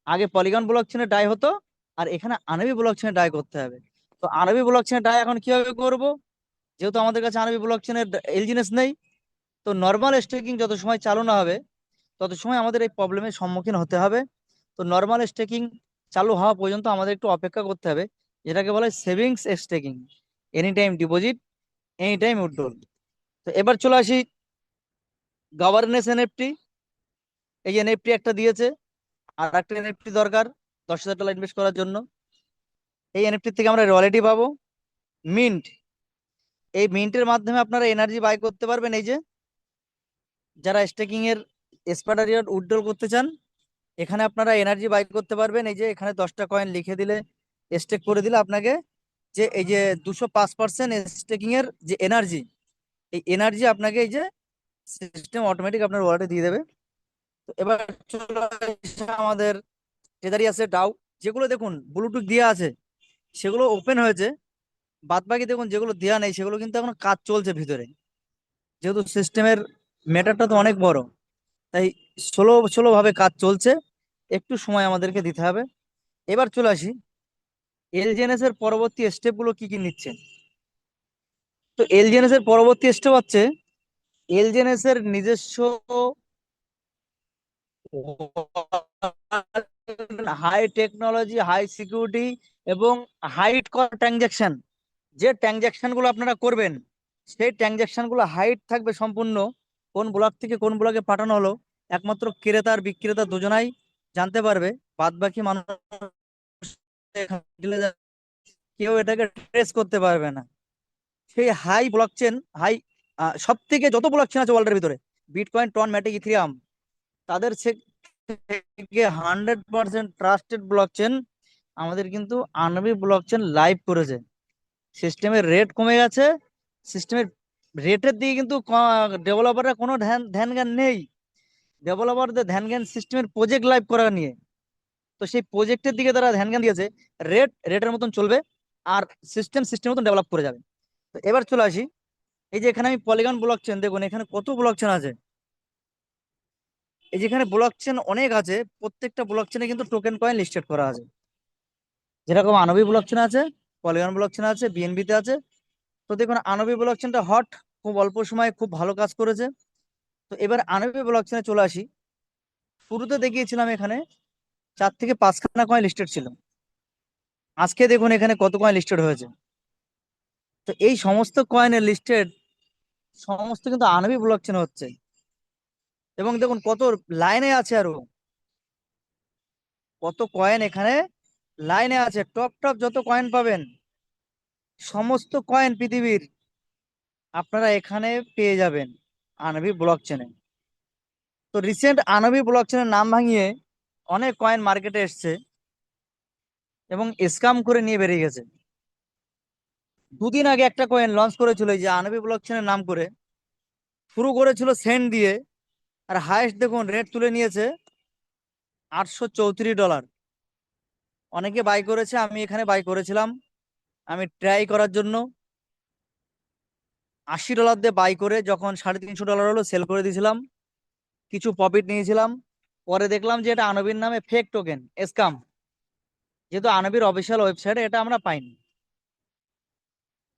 আগে পলিগন ব্লক চেনে ডাই হতো, আর এখানে আনবি ব্লক চেনে ডাই করতে হবে। তো আনবি ব্লক চেনে ডাই এখন কিভাবে করব? যেহেতু আমাদের কাছে আনবি ব্লক চেনের এলজিনেস নেই, তো নর্মাল স্টেকিং যত সময় চালু না হবে তত সময় আমাদের এই প্রবলেমের সম্মুখীন হতে হবে। তো নর্মাল স্টেকিং চালু হওয়া পর্যন্ত আমাদের একটু অপেক্ষা করতে হবে, যেটাকে বলা হয় savings staking, any time deposit, any time withdrawal. তো এবার চলে আসি গভর্নেন্স এনএফটি। এই এনএফটি একটা দিয়েছে, আর একটা এনএফটি দরকার $10,000 ইনভেস্ট করার জন্য। এই এনএফটি থেকে আমরা রয়্যালটি পাবো। মিন্ট, এই মিন্টের মাধ্যমে আপনারা এনার্জি বাই করতে পারবেন। এই যে যারা স্টেকিং এর স্পাইডার রিওয়ার্ড উইথড্রল করতে চান, এখানে আপনারা এনার্জি বাই করতে পারবেন। এই যে এখানে 10টা কয়েন লিখে দিলে, স্টেক করে দিলে আপনাকে যে এই যে 205% স্টেকিং এর যে এনার্জি, এই এনার্জি আপনাকে এই যে সিস্টেম অটোমেটিক আপনার ওয়ালেটে দিয়ে দেবে। তো এবার চলে আসে আমাদের ট্রেজারি আছে ডাউ, যেগুলো দেখুন ব্লুটুথ দেওয়া আছে সেগুলো ওপেন হয়েছে, বাদ বাকি দেখুন যেগুলো দেওয়া নেই সেগুলো কিন্তু এখন কাজ চলছে ভিতরে। যেহেতু সিস্টেমের ম্যাটারটা তো অনেক বড়, তাই স্লো স্লো ভাবে কাজ চলছে, একটু সময় আমাদেরকে দিতে হবে। এবার চলে আসি এলজিএনএস এর পরবর্তী স্টেপ গুলো কি কি নিচ্ছে। তো এলজিএনএস এর পরবর্তী স্টেপ হচ্ছে এলজিএনএস এর নিজস্ব হাই টেকনোলজি, হাই সিকিউরিটি এবং হাইট ট্রানজাকশন, যে ট্রানজাকশন গুলো আপনারা করবেন সেই ট্রানজাকশন গুলো হাইট থাকবে সম্পূর্ণ। কোন ব্লক থেকে কোন ব্লকে পাঠানো হলো একমাত্র ক্রেতা আর বিক্রেতা দুজনাই জানতে পারবে, বাদ বাকি মানুষ কেউ এটাকে ট্রেস করতে পারবে না। সেই হাই ব্লকচেন, হাই সব থেকে যত ব্লকচেন আছে ওয়ার্ল্ডের ভিতরে, বিটকয়েন, টন, ম্যাটিক, ইথিরিয়াম, তাদের থেকে 100% ট্রাস্টেড ব্লকচেন আমাদের কিন্তু আনবি ব্লকচেন লাইভ করেছে। সিস্টেমের রেট কমে গেছে, সিস্টেমের রেটের দিকে কিন্তু ডেভেলপাররা কোনো ধ্যান ধ্যান জ্ঞান নেই। ডেভেলপারদের ধ্যান জ্ঞান সিস্টেমের প্রজেক্ট লাইভ করা নিয়ে। তো সেই প্রজেক্টের দিকে তারা ধ্যান জ্ঞান দিয়েছে, রেটের মতন চলবে আর সিস্টেম মতন ডেভেলপ করে যাবে। তো এবার চলে আসি, এই যে এখানে আমি পলিগন ব্লকচেন, দেখুন এখানে কত ব্লকচেন আছে। এই যেখানে ব্লকচেন অনেক আছে, প্রত্যেকটা ব্লকচেনে কিন্তু টোকেন কয়েন লিস্টেড করা আছে। যেরকম আনবি ব্লকচেন আছে, পলিগন ব্লকচেন আছে, বিএনবি তে আছে। তো দেখুন আনবি ব্লকচেনটা হট, খুব অল্প সময়ে খুব ভালো কাজ করেছে। তো এবার আনবি ব্লকচেনে চলে আসি। শুরুতে দেখিয়েছিলাম এখানে 4 থেকে 5 খানা কয়েন লিস্টেড ছিল, আজকে দেখুন এখানে কত কয়েন লিস্টেড হয়েছে। তো এই সমস্ত কয়েনের লিস্টেড সমস্ত কিন্তু আনবি ব্লকচেন হচ্ছে। এবং দেখুন কত লাইনে আছে, আরো কত কয়েন এখানে লাইনে আছে। টপ টপ যত কয়েন পাবেন, সমস্ত কয়েন পৃথিবীর আপনারা এখানে পেয়ে যাবেন আনবি ব্লকচেনে। তো রিসেন্ট আনবি ব্লকচেনের নাম ভাঙিয়ে অনেক কয়েন মার্কেটে এসছে এবং স্ক্যাম করে নিয়ে বেরিয়ে গেছে। দুদিন আগে একটা কয়েন লঞ্চ করেছিল এই যে আনবি ব্লকচেনের নাম করে, শুরু করেছিল সেন্ট দিয়ে, আর হাইয়েস্ট দেখুন রেট তুলে নিয়েছে $834। অনেকে বাই করেছে, আমি এখানে বাই করেছিলাম, আমি ট্রাই করার জন্য $80 দিয়ে বাই করে যখন $350 হলো সেল করে দিয়েছিলাম, কিছু প্রফিট নিয়েছিলাম। পরে দেখলাম যে এটা আনবির নামে ফেক টোকেন, স্ক্যাম। যেহেতু আনবির অফিসিয়াল ওয়েবসাইটে এটা আমরা পাইনি,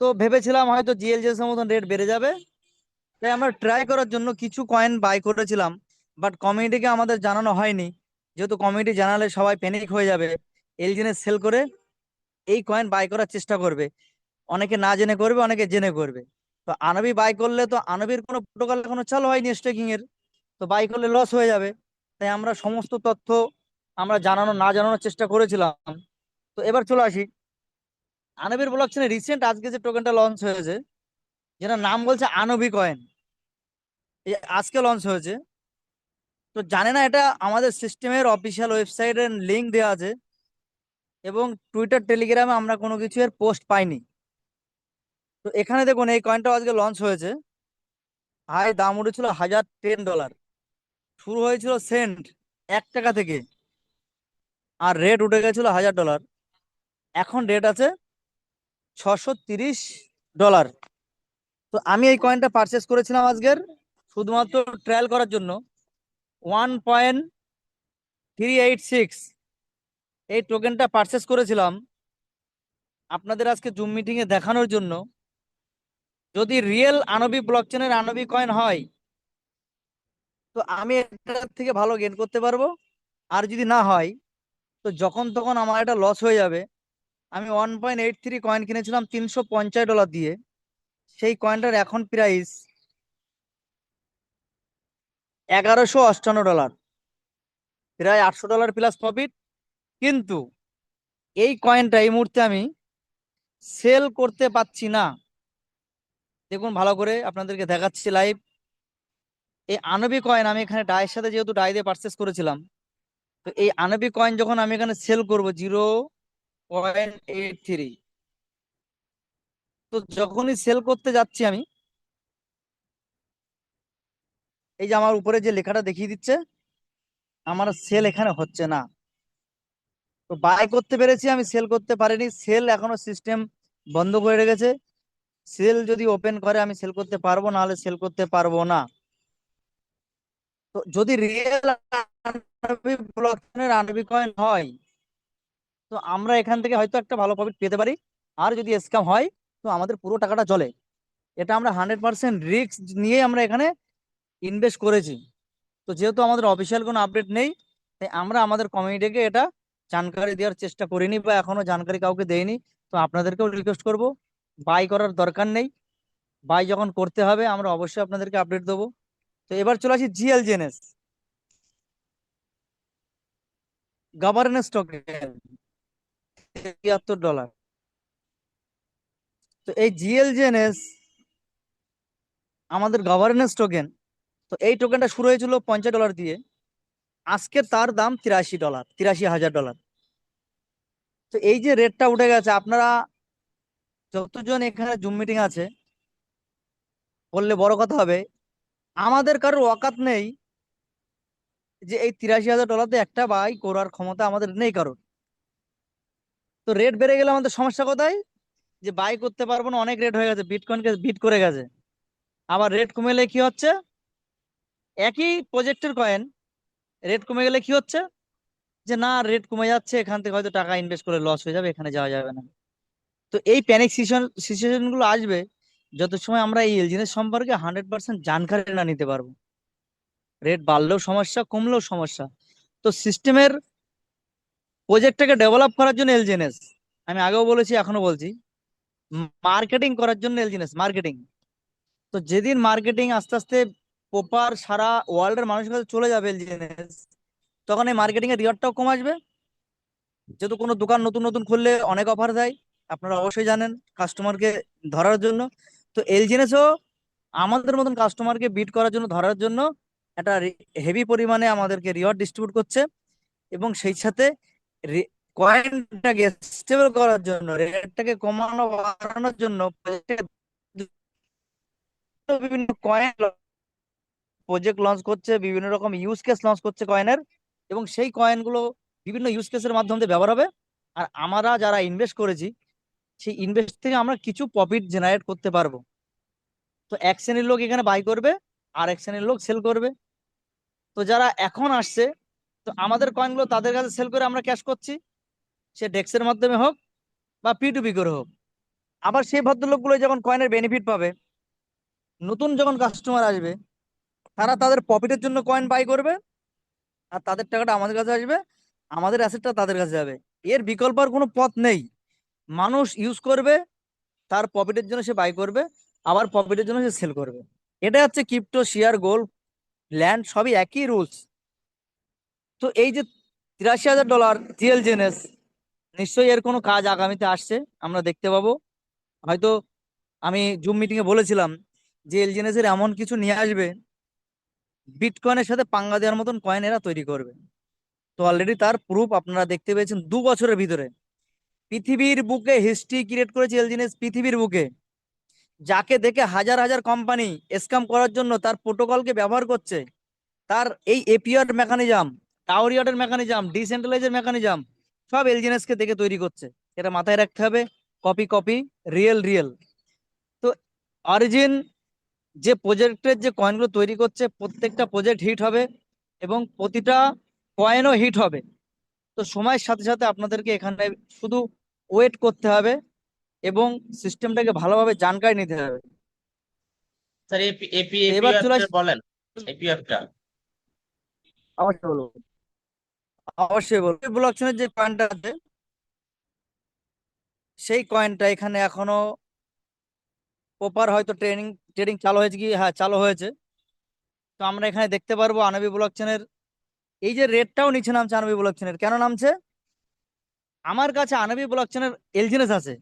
তো ভেবেছিলাম হয়তো জিএলজেস এর মতন রেট বেড়ে যাবে, তাই আমরা ট্রাই করার জন্য কিছু কয়েন বাই করেছিলাম। বাট কমিউনিটিকে আমাদের জানানো হয়নি, যেহেতু কমিউনিটি জানালে সবাই প্যানিক হয়ে যাবে, এলজিনে সেল করে এই কয়েন বাই করার চেষ্টা করবে। অনেকে না জেনে করবে, অনেকে জেনে করবে। তো আনবি বাই করলে তো আনবির কোনো প্রোটোকল এখনো চালু হয়নি স্টেকিং এর, তো বাই করলে লস হয়ে যাবে। তাই আমরা সমস্ত তথ্য আমরা না জানানোর চেষ্টা করেছিলাম। তো এবার চলে আসি আনবির ব্লকচেনে রিসেন্ট আজকে যে টোকেনটা লঞ্চ হয়েছে, যেটা নাম বলছে আনবি কয়েন, এই আজকে লঞ্চ হয়েছে। তো জানে না এটা আমাদের সিস্টেমের অফিসিয়াল ওয়েবসাইটের লিংক দেওয়া আছে, এবং টুইটার টেলিগ্রামে আমরা কোনো কিছু এর পোস্ট পাইনি। তো এখানে দেখুন এই কয়েনটা আজকে লঞ্চ হয়েছে, হাই দাম উঠেছিল $1010, শুরু হয়েছিল সেন্ট 1 টাকা থেকে, আর রেট উঠে গেছিল $1000, এখন রেট আছে $630। তো আমি এই কয়েনটা পারচেস করেছিলাম আজকের শুধুমাত্র ট্রায়াল করার জন্য। 1.386 এই টোকেনটা পারচেস করেছিলাম আপনাদের আজকে জুম মিটিং এ দেখানোর জন্য। যদি রিয়েল আনবি ব্লকচেনের আনবি কয়েন হয়, তো আমি এটার থেকে ভালো গেইন করতে পারবো। আর যদি না হয়, তো যখন তখন আমার এটা লস হয়ে যাবে। আমি 1.83 কয়েন কিনেছিলাম $350 দিয়ে, সেই কয়েনটার এখন প্রাইস $1158, প্রায় $800 প্লাস প্রফিট। কিন্তু এই কয়েনটা এই মুহূর্তে আমি সেল করতে পাচ্ছি না। দেখুন ভালো করে আপনাদেরকে দেখাচ্ছি লাইভ। এই আনবি কয়েন আমি এখানে ডাইয়ের সাথে যেহেতু ডাই দিয়ে পারচেস করেছিলাম, তো এই আনবি কয়েন যখন আমি এখানে সেল করব 0.83, তো যখনই সেল করতে যাচ্ছি আমি, এই যে আমার উপরে যে লেখাটা দেখিয়ে দিচ্ছে, আমার সেল এখানে হচ্ছে না। তো বাই করতে পেরেছি, আমি সেল করতে পারিনি, সেল এখনো সিস্টেম বন্ধ করে রেখেছে। সেল যদি ওপেন করে আমি সেল করতে পারবো, নাহলে সেল করতে পারবো না। তো যদি রিয়েল আরবি ব্লকচেনের আরবি কয়েন হয়, তো আমরা এখান থেকে হয়তো একটা ভালো প্রফিট পেতে পারি। আর যদি স্ক্যাম হয়, তো আমাদের পুরো টাকাটা চলে। এটা আমরা 100% রিস্ক নিয়ে আমরা এখানে ইনভেস্ট করেছি। তো যেহেতু আমাদের অফিসিয়াল কোনো আপডেট নেই, তাই আমরা আমাদের কমিউনিটিকে এটা জানকারি দেওয়ার চেষ্টা করিনি বা এখনো জানকারি কাউকে দেইনি। তো আপনাদেরকেও রিকোয়েস্ট করব, বাই করার দরকার নেই। বাই যখন করতে হবে আমরা অবশ্যই আপনাদেরকে আপডেট দেবো। তো এবার চলে আসি জিএলজেনএস, গভর্নেন্স টোকেন, $73। তো এই জিএলজেনএস আমাদের গভর্নেন্স টোকেন, তো এই টোকেনটা শুরু হয়েছিল $50 দিয়ে, আজকে তার দাম $83, $83,000। তো এই যে রেটটা উঠে গেছে, আপনারা যতজন এখানে জুম মিটিং আছে বললে বড় কথা হবে, আমাদের কারোর অকাত নেই যে এই $83,000 দিয়ে একটা বাই করার ক্ষমতা আমাদের নেই কারোর। তো রেট বেড়ে গেলে আমাদের সমস্যা কোথায়, যে বাই করতে পারবো না, অনেক রেট হয়ে গেছে, বিটকয়েনকে বিট করে গেছে। আবার রেট কমেলে কি হচ্ছে, একই প্রজেক্টের কয়েন রেট কমে গেলে কি হচ্ছে, যে না রেট কমে যাচ্ছে, এখান থেকে হয়তো টাকা ইনভেস্ট করে লস হয়ে যাবে, এখানে যাওয়া যাবে না। তো এই প্যানিক সিচুয়েশন গুলো আসবে যত সময় আমরা এই জিনিস সম্পর্কে 100% জানকারি না নিতে পারবো। রেট বাড়লেও সমস্যা, কমলেও সমস্যা। তো সিস্টেমের প্রজেক্টটাকে ডেভেলপ করার জন্য এলজিএনএস, আমি আগেও বলেছি এখনো বলছি, মার্কেটিং করার জন্য এলজিএনএস মার্কেটিং। তো যেদিন মার্কেটিং আস্তে আস্তে প্রপার সারা ওয়ার্ল্ডের মানুষের কাছে চলে যাবে এলজিএনএস, তখন এই মার্কেটিং এর রিওয়ার্ডটাও কম আসবে। যেহেতু কোনো দোকান নতুন নতুন খুললে অনেক অফার দেয়, আপনারা অবশ্যই জানেন, কাস্টমারকে ধরার জন্য। তো এলজিএনএসও আমাদের মতন কাস্টমারকে বিট করার জন্য, ধরার জন্য একটা হেভি পরিমাণে আমাদেরকে রিওয়ার্ড ডিস্ট্রিবিউট করছে। এবং সেই সাথে কয়েনটাকে স্টেবল করার জন্য, রেটটাকে কমানো বাড়ানোর জন্য বিভিন্ন কয়েন প্রজেক্ট লঞ্চ করছে, বিভিন্ন রকম ইউজ কেস লঞ্চ করছে কয়েনের। এবং সেই কয়েনগুলো বিভিন্ন ইউজ কেসের মাধ্যমে ব্যবহার হবে। আর আমরা যারা ইনভেস্ট করেছি, সেই ইনভেস্ট থেকে আমরা কিছু প্রফিট জেনারেট করতে পারবো। তো এক শ্রেণীর লোক এখানে বাই করবে, আর এক শ্রেণীর লোক সেল করবে। তো যারা এখন আসছে, তো আমাদের কয়েনগুলো তাদের কাছে সেল করে আমরা ক্যাশ করছি, সে ডেক্সের মাধ্যমে হোক বা P2P করে হোক। আবার সেই ভদ্রলোকগুলো যখন কয়েনের বেনিফিট পাবে, নতুন যখন কাস্টমার আসবে, তারা তাদের প্রফিটের জন্য কয়েন বাই করবে, আর তাদের টাকাটা আমাদের কাছে আসবে, আমাদের অ্যাসেটটা তাদের কাছে যাবে। এর বিকল্প আর কোনো পথ নেই। মানুষ ইউজ করবে, তার প্রফিটের জন্য সে বাই করবে, আবার প্রফিটের জন্য সে সেল করবে। এটা হচ্ছে ক্রিপ্টো, শেয়ার, গোল্ড, ল্যান্ড, সবই একই রুলস। তো এই যে $83,000 জিএলজেনএস, নিশ্চয়ই এর কোনো কাজ আগামীতে আসছে, আমরা দেখতে পাবো। হয়তো আমি জুম মিটিং এ বলেছিলাম যে এলজিএনএস এর এমন কিছু নিয়ে আসবে, বিটকয়েনের সাথে পাঙ্গা দেওয়ার মতন কয়েন এরা তৈরি করবে। তো অলরেডি তার প্রুফ আপনারা দেখতে পেয়েছেন 2 বছরের ভিতরে। পৃথিবীর বুকে হিস্ট্রি ক্রিয়েট করেছে এলজিএনএস, পৃথিবীর বুকে। যাকে দেখে হাজার হাজার কোম্পানি স্ক্যাম করার জন্য তার প্রোটোকলকে ব্যবহার করছে, তার এই এপিআর মেকানিজম, টাওরিয়টের মেকানিজম, ডিসেন্ট্রালাইজের মেকানিজম, সব এলজিএনএস কে দেখে তৈরি করছে। এটা মাথায় রাখতে হবে। Copy copy, real real. তো অরিজিন যে প্রজেক্টের যে কয়েনগুলো তৈরি করছে, প্রত্যেকটা প্রজেক্ট হিট হবে এবং প্রতিটা কয়েনও হিট হবে। তো সময়ের সাথে সাথে আপনাদেরকে এখানে শুধু ওয়েট করতে হবে এবং সিস্টেমটাকে ভালোভাবে জানকারি নিতে হবে। স্যার এপি এপি তো এবার এপিআর চলে আসি, বলেন, এপিআরটা। অবশ্যই বলবো, অবশ্যই বলবো। ব্লক চেনের যে কয়েনটা আছে, সেই কয়েনটা এখানে এখনো প্রপার হয়তো ট্রেনিং ট্রেডিং চালু হয়েছে কি, হ্যাঁ চালু হয়েছে। তো আমরা এখানে দেখতে পারবো আনবি ব্লক চেনের এই যে রেটটাও নিচে নামছে। আনবি ব্লক চেনের কেন নামছে, আমার কাছে আনবি ব্লক চেনের এলজিএনএস আছে,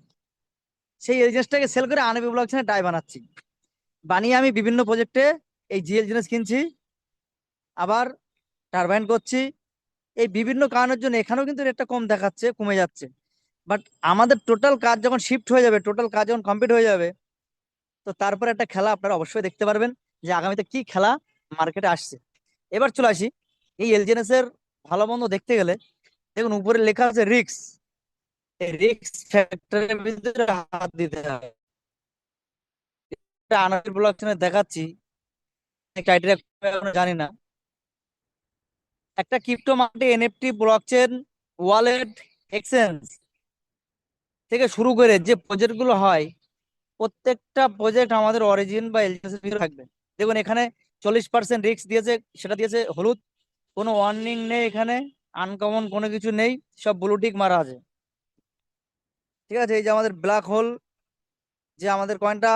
সেই এলজিএনএসটাকে সেল করে আনবি ব্লক চেনের ডাই বানাচ্ছি, বানিয়ে আমি বিভিন্ন প্রজেক্টে এই জিএল জিনিস কিনছি, আবার টারবাইন করছি। এই বিভিন্ন কারণের জন্য এখানেও কিন্তু রেটটা কম দেখাচ্ছে, কমে যাচ্ছে। বাট আমাদের টোটাল কাজ যখন শিফট হয়ে যাবে, টোটাল কাজ যখন কমপ্লিট হয়ে যাবে, তো তারপরে একটা খেলা আপনারা অবশ্যই দেখতে পারবেন, যে আগামীতে কি খেলা মার্কেটে আসছে। এবার চলে আসি এই এলজিএনএস এর ভালো মন্দ দেখতে গেলে। দেখুন উপরে লেখা আছে রিক্স, এই রিক্স ফ্যাক্টরের ভিতরে হাত দিতে হবে। এটা আনবি ব্লক চেনে দেখাচ্ছি, ক্রাইটেরিয়া এখনো জানি না। একটা ক্রিপ্টো মার্কেটে এনএফটি, ব্লকচেন, ওয়ালেট, এক্সচেঞ্জ থেকে শুরু করে যে প্রজেক্ট গুলো হয়, প্রত্যেকটা প্রজেক্ট আমাদের অরিজিন বা এলজিএস এর ভিতরে থাকবে। দেখুন এখানে 40% রিস্ক দিয়েছে, সেটা দিয়েছে হলুদ, কোনো ওয়ার্নিং নেই এখানে, আনকমন কোনো কিছু নেই, সব ব্লু টিক মারা আছে। ঠিক আছে, এই যে আমাদের ব্ল্যাক হোল, যে আমাদের কয়েনটা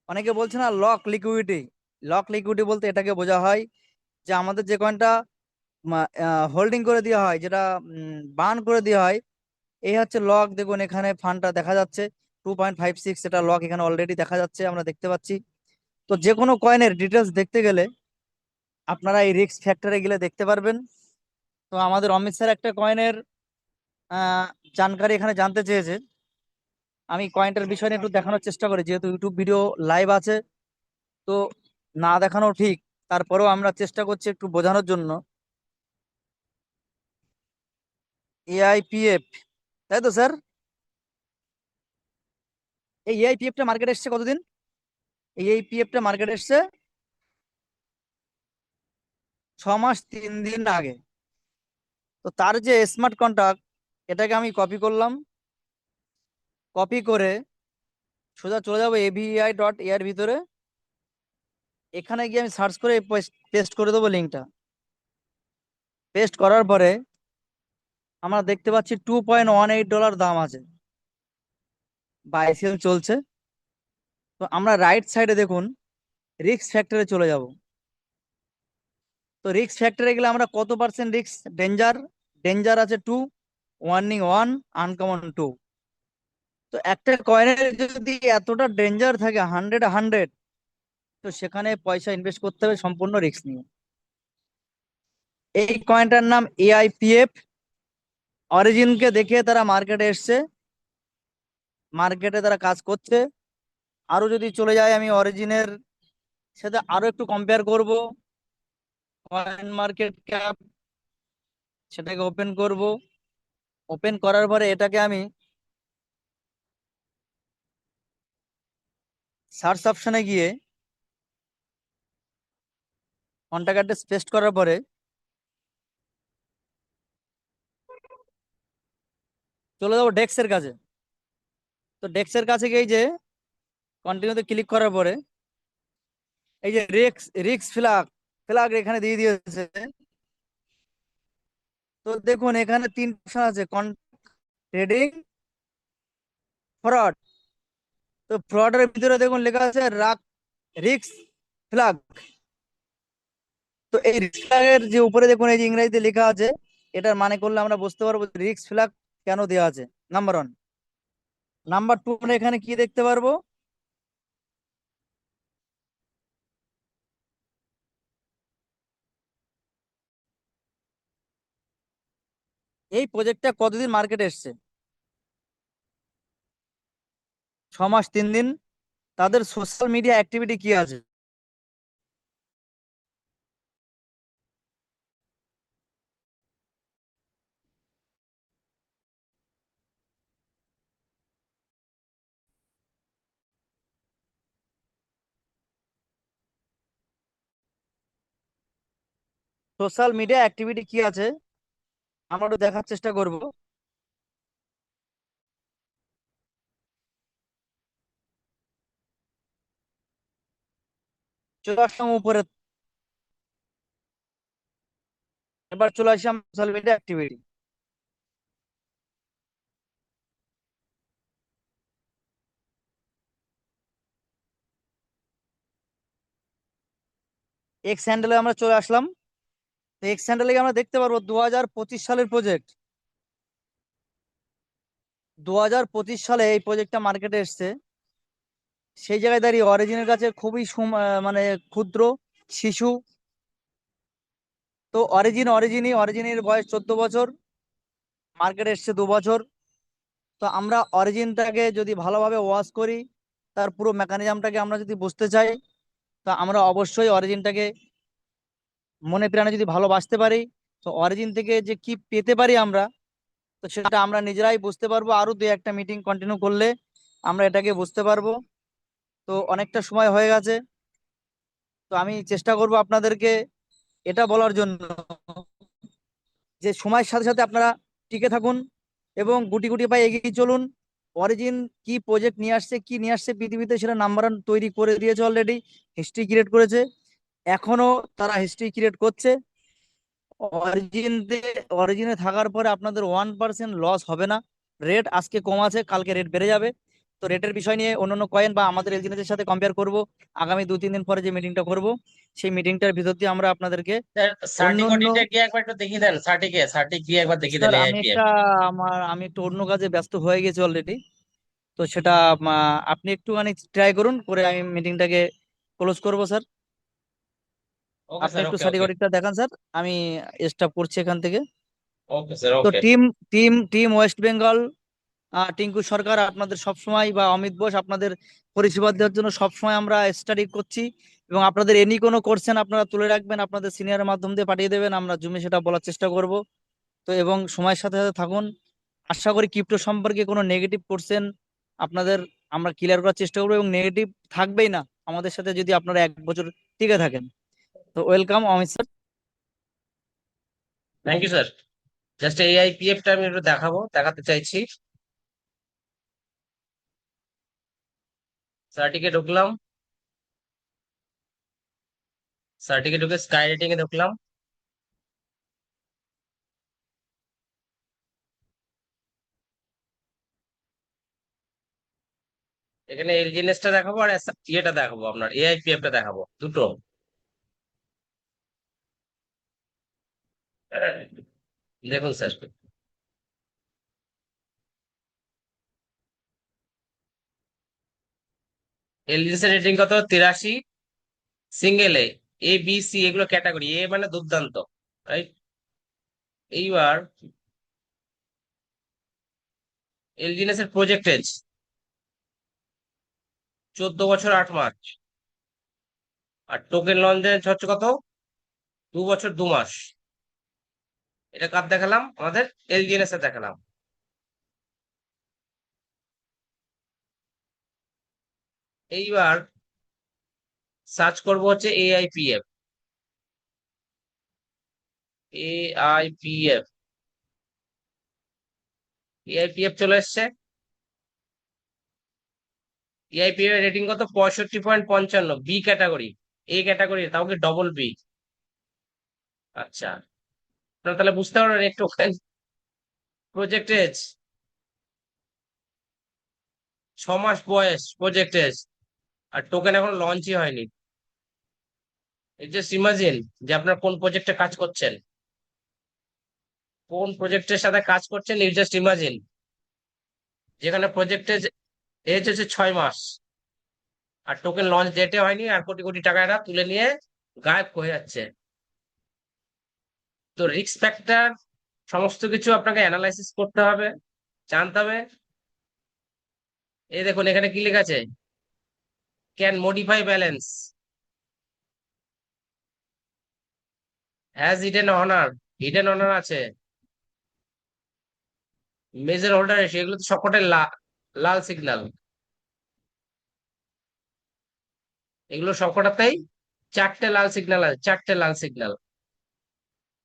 অনেকে বলছে না লক লিকুইডিটি, লক লিকুইডিটি বলতে এটাকে বোঝা হয় যে আমাদের যে কয়েনটা হোল্ডিং করে দেওয়া হয়, যেটা বার্ন করে দেওয়া হয়, এই হচ্ছে লক। দেখুন এখানে ফান্ডটা দেখা যাচ্ছে 2.56, এটা লক এখানে অলরেডি দেখা যাচ্ছে, আমরা দেখতে পাচ্ছি। তো যে কোনো কয়েনের ডিটেলস দেখতে গেলে আপনারা এই রিস্ক ফ্যাক্টরে গেলে দেখতে পারবেন। তো আমাদের অমিত স্যার একটা কয়েনের আহ জানকারি এখানে জানতে চেয়েছে, আমি কয়েনটার বিষয় নিয়ে একটু দেখানোর চেষ্টা করি, যেহেতু ইউটিউব ভিডিও লাইভ আছে, তো না দেখানো ঠিক, তারপরেও আমরা চেষ্টা করছি একটু বোঝানোর জন্য। এআইপিএফ, তাই তো স্যার? এই এআইপিএফ টা মার্কেট এসছে কতদিন? এই এআইপিএফ টা মার্কেট এসছে 6 মাস 3 দিন আগে। তো তার যে স্মার্ট কন্ট্রাক্ট, এটাকে আমি কপি করলাম, কপি করে সোজা চলে যাবো avi.ai এর ভিতরে, এখানে গিয়ে আমি সার্চ করে পেস্ট করে দেবো লিঙ্কটা। পেস্ট করার পরে আমরা দেখতে পাচ্ছি $2.18 দাম আছে, বাই সেল চলছে। তো আমরা রাইট সাইডে দেখুন রিস্ক ফ্যাক্টরে চলে যাব। তো রিস্ক ফ্যাক্টরে গেলে আমরা কত পার্সেন্ট রিস্ক ডেঞ্জার, ডেঞ্জার আছে 2, ওয়ার্নিং 1, আনকমন 2। তো একটা কয়েনের যদি এতটা ডেঞ্জার থাকে 100, তো সেখানে পয়সা ইনভেস্ট করতে হবে সম্পূর্ণ রিস্ক নিয়ে। এই কয়েনটার নাম এআইপিএফ, অরিজিনকে দেখে তারা মার্কেটে এসছে, মার্কেটে তারা কাজ করছে। আরো যদি চলে যায় আমি অরিজিনের সাথে আরো একটু কম্পেয়ার করব, কয়েন মার্কেট ক্যাপ, সেটাকে ওপেন করব। ওপেন করার পরে এটাকে আমি সার্চ অপশনে গিয়ে কন্ট্যাক্ট অ্যাড্রেস পেস্ট করার পরে চলে যাবো ডেক্সের কাছে। তো ডেক্সের কাছে গিয়ে এই যে কন্টিনিউতে ক্লিক করার পরে এই যে রিক্স রিক্স ফ্ল্যাগ, ফ্ল্যাগ এখানে দিয়ে দিয়েছে। তো দেখুন এখানে 3 অপশন আছে, ট্রেডিং, ফ্রড। তো ফ্রডের ভিতরে দেখুন লেখা আছে রিক্স ফ্ল্যাগ। তো এই রিক্স ফ্ল্যাগের যে উপরে দেখুন এই যে ইংরেজিতে লেখা আছে, এটার মানে করলে আমরা বুঝতে পারবো রিক্স ফ্ল্যাগ কেন দেওয়া আছে। নাম্বার 1। নাম্বার 2 আমরা এখানে কি দেখতে পারবো, এই প্রজেক্টটা কতদিন মার্কেটে এসছে, 6 মাস 3 দিন। তাদের সোশ্যাল মিডিয়া অ্যাক্টিভিটি কি আছে, সোশ্যাল মিডিয়া অ্যাক্টিভিটি কি আছে আমরা একটু দেখার চেষ্টা করব। চলে আসলাম উপরে, এবার চলে আসলাম সোশ্যাল মিডিয়া অ্যাক্টিভিটি। এক্স হ্যান্ডেলে আমরা চলে আসলাম। তো এক্স হ্যান্ডেলে আমরা দেখতে পারবো 2025 সালের প্রজেক্ট, 2025 সালে এই প্রজেক্টটা মার্কেটে এসছে। সেই জায়গায় দাঁড়িয়ে অরিজিনের কাছে খুবই মানে ক্ষুদ্র শিশু। তো অরিজিনের বয়স 14 বছর, মার্কেটে এসছে 2 বছর। তো আমরা অরিজিনটাকে যদি ভালোভাবে ওয়াশ করি, তার পুরো মেকানিজমটাকে আমরা যদি বুঝতে চাই, তো আমরা অবশ্যই অরিজিনটাকে মনে প্রাণে যদি ভালোবাসতে পারি, তো অরিজিন থেকে যে কি পেতে পারি আমরা, তো সেটা আমরা নিজেরাই বুঝতে পারবো। আরো 2-1টা মিটিং কন্টিনিউ করলে আমরা এটাকে বুঝতে পারবো। তো অনেকটা সময় হয়ে গেছে, তো আমি চেষ্টা করব আপনাদেরকে এটা বলার জন্য যে সময়ের সাথে সাথে আপনারা টিকে থাকুন এবং গুটি গুটি পায়ে এগিয়ে চলুন। অরিজিন কি প্রজেক্ট নিয়ে আসছে, কি নিয়ে আসছে পৃথিবীতে, সেটা নাম্বার ওয়ান তৈরি করে দিয়েছে অলরেডি, হিস্ট্রি ক্রিয়েট করেছে, এখনো তারা হিস্ট্রি ক্রিয়েট করছে। অরিজিনে থাকার পরে আপনাদের 1% লস হবে না। রেট আজকে কম আছে, কালকে রেট বেড়ে যাবে। তো রেটের বিষয় নিয়ে অন্যান্য কয়েন বা আমাদের এলজিনের সাথে কম্পেয়ার করব আগামী 2-3 দিন পরে যে মিটিংটা করব, সেই মিটিংটার ভিতর দিয়ে আমরা আপনাদেরকে সার্টিক অন্যান্য। অডিটে গিয়ে একবার একটু দেখিয়ে দেন, সার্টিক গিয়ে একবার দেখিয়ে দেন স্যার আমি এআইপিএফ। একটা আমি একটু অন্য কাজে ব্যস্ত হয়ে গেছি অলরেডি। তো সেটা আপনি একটুখানি ট্রাই করুন, করে আমি মিটিংটাকে ক্লোজ করব স্যার। ওকে আপনি স্যার, একটু ওকে সার্টিক ওকে। অডিটটা দেখান স্যার, আমি স্টাফ করছি এখান থেকে। ওকে স্যার, তো okay. Team team team West Bengal, Tinku Sarkar আপনাদের সব সময়, বা অমিত বোস আপনাদের পরিষেবা দেওয়ার জন্য সব সময় আমরা স্টাডি করছি। এবং আপনাদের এনি কোনো কোশ্চেন আপনারা তুলে রাখবেন, আপনাদের সিনিয়রের মাধ্যম দিয়ে পাঠিয়ে দেবেন, আমরা জুমে সেটা বলার চেষ্টা করব। তো এবং সময়ের সাথে সাথে থাকুন। আশা করি ক্রিপ্টো সম্পর্কে কোনো নেগেটিভ কোশ্চেন আপনাদের আমরা ক্লিয়ার করার চেষ্টা করবো, এবং নেগেটিভ থাকবেই না আমাদের সাথে, যদি আপনারা 1 বছর টিকে থাকেন। তো welcome Amit sir. Thank you sir. Just AIPF টা আমি একটু দেখাতে চাইছি। সার্টিকে ঢুকলাম, সার্টিকে ঢুকে স্কাই রেটিং এ ঢুকলাম। এখানে এলজিএনএস টা দেখাবো আর ইয়েটা দেখাবো, আপনার এআইপিএফ টা দেখাবো, দুটো। দেখুন স্যার, এলজিএনএস এর রেটিং কত? 83। সিঙ্গেল এ বি সি এগুলো ক্যাটাগরি, এ মানে দুর্দান্ত, রাইট? এইবার এলজিএনএস এর প্রজেক্ট এজ 14 বছর 8 মাস। আর টোকেন লঞ্চ হচ্ছে কত? 2 বছর 2 মাস। এটা কার দেখালাম? আমাদের এলজিএনএস এর দেখালাম। এইবার সার্চ করব হচ্ছে এআইপিএফ। এআইপিএফ, এআইপিএফ চলে এসছে। এআইপিএফ এর রেটিং কত? 65.55, বি ক্যাটাগরি। এ ক্যাটাগরি তাও কি ডবল বি। আচ্ছা, আপনারা তাহলে বুঝতে পারবেন একটু। প্রজেক্ট এজ 6 মাস বয়স, প্রজেক্ট এজ, আর টোকেন এখন লঞ্চই হয়নি। এই জাস্ট ইমাজিন যে আপনার কোন প্রজেক্টে কাজ করছেন, কোন প্রজেক্টের সাথে কাজ করছেন, ইউ জাস্ট ইমাজিন। যেখানে প্রজেক্টের এজ হচ্ছে 6 মাস, আর টোকেন লঞ্চ ডেটে হয়নি, আর কোটি কোটি টাকা এরা তুলে নিয়ে গায়েব হয়ে যাচ্ছে। তো রিস্ক ফ্যাক্টর সমস্ত কিছু আপনাকে অ্যানালাইসিস করতে হবে, জানতে হবে। এই দেখুন এখানে কি লেখা আছে, can modify balance, has hidden honour, hidden honour আছে, মেজর হোল্ডার এসে, এগুলো তো সবকটাই লাল সিগন্যাল। এগুলো সবকটাতেই 4টে লাল সিগন্যাল আছে, 4টে লাল সিগন্যাল।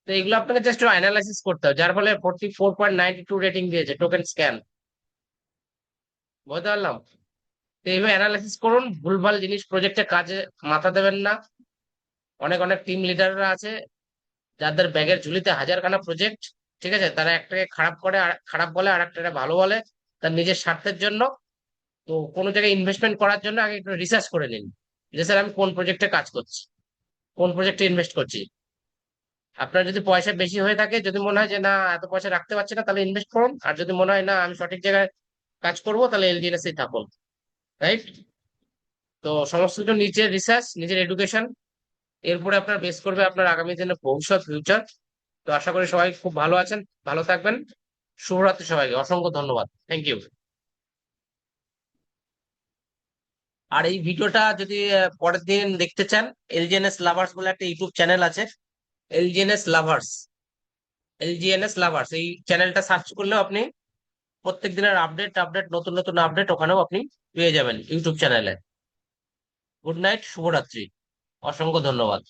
তো এগুলো আপনাকে জাস্ট অ্যানালাইসিস করতে হবে, যার ফলে 44.92 রেটিং দিয়েছে টোকেন স্ক্যান। বুঝতে পারলাম? তো এইভাবে অ্যানালাইসিস করুন, ভুলভাল জিনিস প্রজেক্টে কাজে মাথা দেবেন না। অনেক অনেক টিম লিডাররা আছে যাদের ব্যাগের ঝুলিতে হাজারখানা প্রজেক্ট, ঠিক আছে, তারা একটাকে খারাপ করে, আর খারাপ বলে, আর একটাকে ভালো বলে তার নিজের স্বার্থের জন্য। তো কোনো জায়গায় ইনভেস্টমেন্ট করার জন্য আগে একটু রিসার্চ করে নিন যে স্যার আমি কোন প্রজেক্টে কাজ করছি, কোন প্রজেক্টে ইনভেস্ট করছি। আপনার যদি পয়সা বেশি হয়ে থাকে, যদি মনে হয় যে না এত পয়সা রাখতে পারছি না, তাহলে ইনভেস্ট করুন। আর যদি মনে হয় না আমি সঠিক জায়গায় কাজ করবো, তাহলে এলজিএনএস এই থাকুন, রাইট? তো সমস্ত কিছু নিজের রিসার্চ, নিজের এডুকেশন, এরপরে আপনার বেস করবে আপনার আগামী দিনে ভবিষ্যৎ, ফিউচার। তো আশা করি সবাই খুব ভালো আছেন, ভালো থাকবেন। শুভরাত্রি সবাইকে, অসংখ্য ধন্যবাদ, থ্যাংক ইউ। আর এই ভিডিওটা যদি পরের দিন দেখতে চান, এলজিএনএস লাভার্স বলে একটা ইউটিউব চ্যানেল আছে, এলজিএনএস লাভার্স, এলজিএনএস লাভার্স, এই চ্যানেলটা সার্চ করলেও আপনি প্রত্যেক দিনের আপডেট আপডেট নতুন নতুন আপডেট ওখানেও আপনি পেয়ে যাবেন ইউটিউব চ্যানেলে। গুড নাইট, শুভরাত্রি, অসংখ্য ধন্যবাদ।